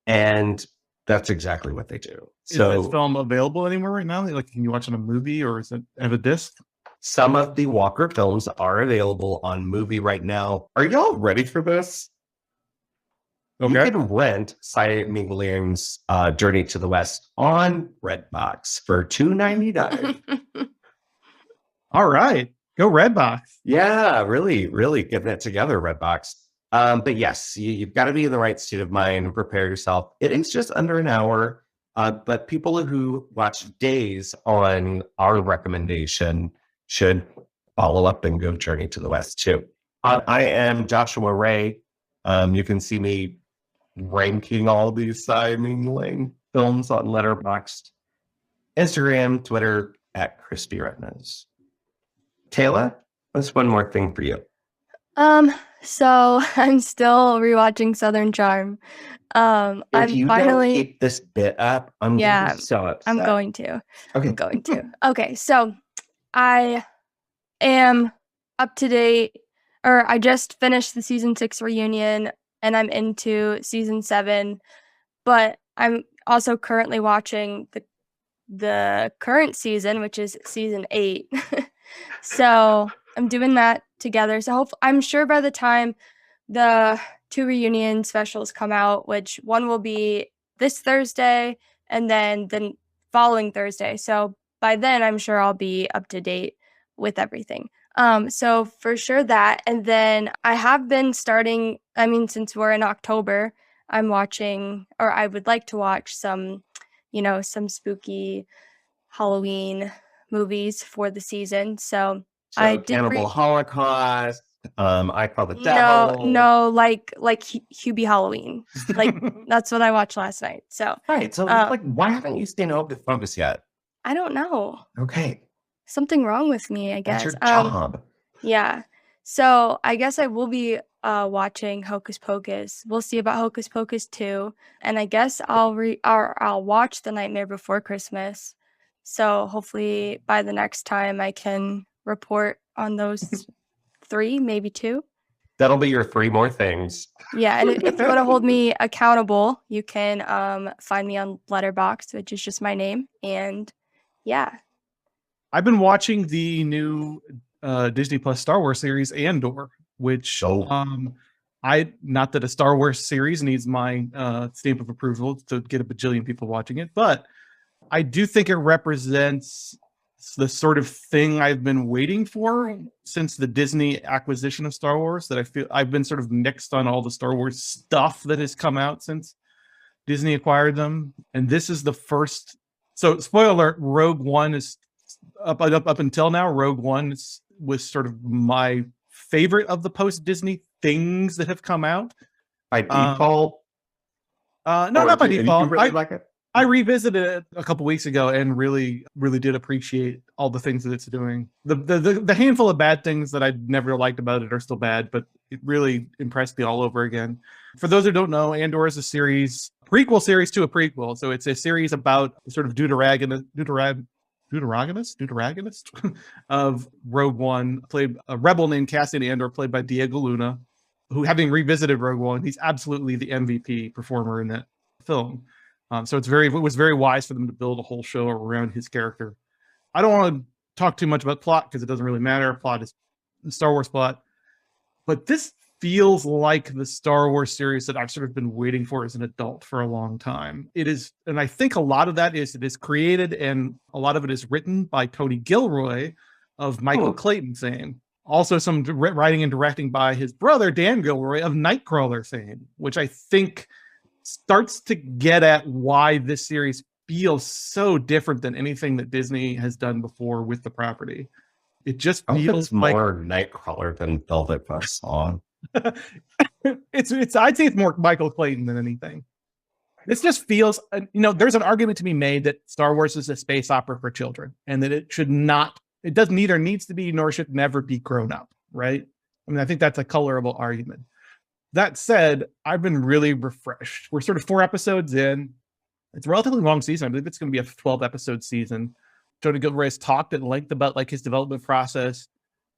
And that's exactly what they do. Is this film available anywhere right now? Can you watch it on a movie, or is it have a disc? Some of the Walker films are available on movie right now. Are y'all ready for this? Okay. You can rent Cy Ming Liang's Journey to the West on Redbox for $2.99. All right. Go Redbox. Yeah, really, really getting it together, Redbox. But yes, you've got to be in the right state of mind and prepare yourself. It is just under an hour. But people who watch Days on our recommendation should follow up and go Journey to the West too. I am Joshua Ray. You can see me ranking all these Cy Ming Liang films on Letterboxd, Instagram, Twitter at Crispy Retinas. Taylor, what's one more thing for you? So I'm still rewatching Southern Charm. If I'm you finally don't keep this bit up, I'm Yeah, gonna be so upset. I'm going to. Okay. I'm going to. Okay, so I am up to date, or I just finished the season 6 reunion and I'm into season 7, but I'm also currently watching the current season, which is season 8. So I'm doing that together. So I'm sure by the time the 2 reunion specials come out, which one will be this Thursday and then the following Thursday. So by then, I'm sure I'll be up to date with everything. So for sure that. And then I have been starting, since we're in October, I'm watching, or I would like to watch some spooky Halloween movies for the season. So I did Cannibal Holocaust. I Call the Devil. No, like Hubie Halloween. Like that's what I watched last night. So Right. So why haven't you stayed open focus yet? I don't know. Okay. Something wrong with me, I guess. That's your job. Yeah. So I guess I will be watching Hocus Pocus. We'll see about Hocus Pocus 2. And I guess I'll watch The Nightmare Before Christmas. So hopefully by the next time I can report on those 3, maybe 2. That'll be your 3 more things. Yeah, and if you want to hold me accountable, you can find me on Letterboxd, which is just my name. And yeah. I've been watching the new Disney Plus Star Wars series Andor, which Not that a Star Wars series needs my stamp of approval to get a bajillion people watching it, but I do think it represents the sort of thing I've been waiting for since the Disney acquisition of Star Wars, that I feel I've been sort of mixed on all the Star Wars stuff that has come out since Disney acquired them. And this is the first. So spoiler alert, Rogue One is up until now. Rogue One was sort of my favorite of the post-Disney things that have come out. By default? No, not by default. You really like it? I revisited it a couple weeks ago and really, really did appreciate all the things that it's doing. The handful of bad things that I never liked about it are still bad, but it really impressed me all over again. For those who don't know, Andor is a prequel series to a prequel. So it's a series about sort of deuteragonist of Rogue One, played a rebel named Cassian Andor, played by Diego Luna, who, having revisited Rogue One, he's absolutely the MVP performer in that film. So it was very wise for them to build a whole show around his character. I don't want to talk too much about plot because it doesn't really matter. Plot is the Star Wars plot. But this feels like the Star Wars series that I've sort of been waiting for as an adult for a long time. It is, and I think a lot of that is, it is created and a lot of it is written by Tony Gilroy of Michael Clayton fame. Also some writing and directing by his brother, Dan Gilroy, of Nightcrawler fame, which I think starts to get at why this series feels so different than anything that Disney has done before with the property. It just feels more Nightcrawler than Velvet Buzzsaw. I'd say it's more Michael Clayton than anything. This just feels, there's an argument to be made that Star Wars is a space opera for children, and that it doesn't neither needs to be nor should never be grown up, right? I mean, I think that's a colorable argument. That said, I've been really refreshed. We're sort of 4 episodes in. It's a relatively long season. I believe it's going to be a 12-episode season. Tony Gilroy has talked at length about like his development process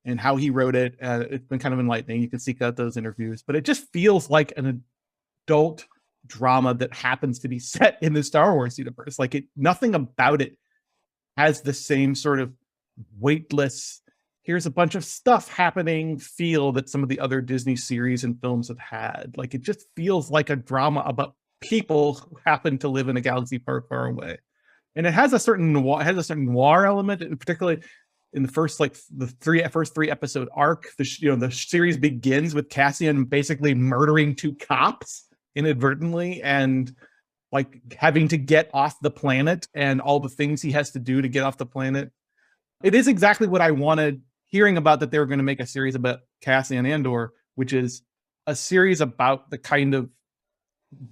and how he wrote it. It's been kind of enlightening. You can seek out those interviews. But it just feels like an adult drama that happens to be set in the Star Wars universe. Like nothing about it has the same sort of weightless, here's a bunch of stuff happening feel that some of the other Disney series and films have had. Like it just feels like a drama about people who happen to live in a galaxy far, far away. And it has a certain noir element, particularly in the first first 3 episode arc. The series begins with Cassian basically murdering 2 cops inadvertently and like having to get off the planet and all the things he has to do to get off the planet. It is exactly what I wanted hearing about, that they were going to make a series about Cassian Andor, which is a series about the kind of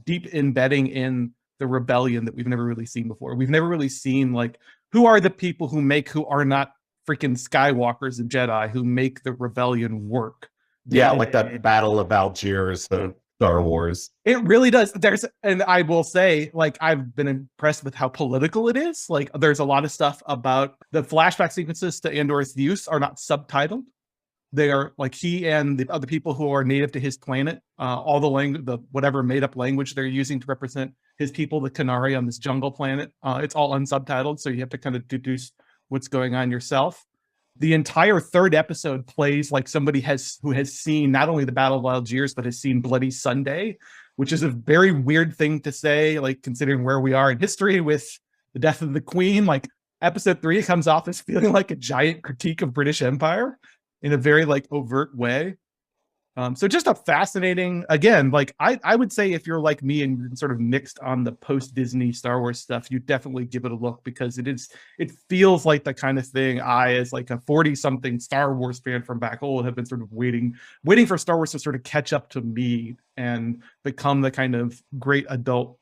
deep embedding in the rebellion that we've never really seen before. We've never really seen like, who are the people who are not freaking Skywalkers and Jedi who make the rebellion work. Yeah, like that Battle of Algiers of Star Wars. It really does. And I will say, like, I've been impressed with how political it is. Like, there's a lot of stuff about the flashback sequences to Andor's use are not subtitled. They are like he and the other people who are native to his planet, all the language, whatever made up language they're using to represent his people, the Kenari on this jungle planet. It's all unsubtitled, so you have to kind of deduce what's going on yourself. The entire 3rd episode plays like somebody who has seen not only the Battle of Algiers, but has seen Bloody Sunday, which is a very weird thing to say, like considering where we are in history with the death of the Queen. Like episode 3 comes off as feeling like a giant critique of British Empire in a very like overt way. So just a fascinating, again, like I would say if you're like me and sort of mixed on the post-Disney Star Wars stuff, you definitely give it a look, because it feels like the kind of thing I, as like a 40-something Star Wars fan from back old, have been sort of waiting for Star Wars to sort of catch up to me and become the kind of great adult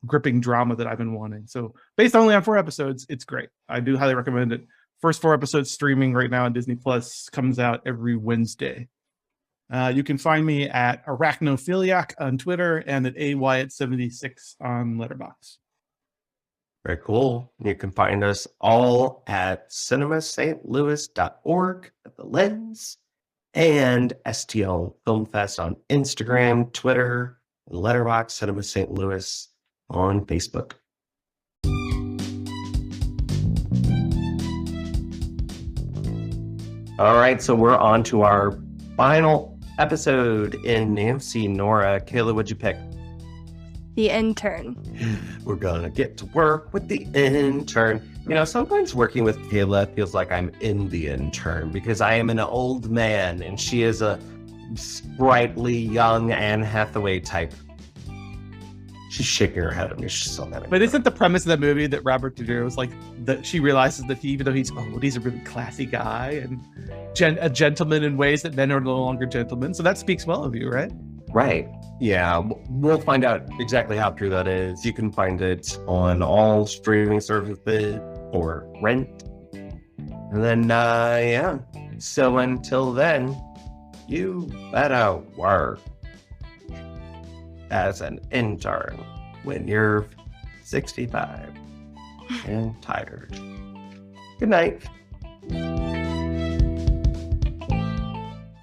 gripping drama that I've been wanting. So based only on 4 episodes, it's great. I do highly recommend it. First 4 episodes streaming right now on Disney Plus, comes out every Wednesday. You can find me at Arachnophiliac on Twitter and at AWyatt76 on Letterboxd. Very cool. You can find us all at cinemastlouis.org at The Lens, and STL Film Fest on Instagram, Twitter, and Letterboxd, Cinema St. Louis on Facebook. All right, so we're on to our final episode in Nancy, Nora. Kayla, what'd you pick? The Intern. We're gonna get to work with the intern. You know, sometimes working with Kayla feels like I'm in the intern because I am an old man and she is a sprightly young Anne Hathaway type. She's shaking her head at me. She's so mad. But isn't the premise of that movie that Robert De Niro was like that she realizes that even though he's old, he's a really classy guy and a gentleman in ways that men are no longer gentlemen. So that speaks well of you, right? Right. Yeah, we'll find out exactly how true that is. You can find it on all streaming services or rent. And then, yeah. So until then, you better work as an intern when you're 65 and tired. Good night.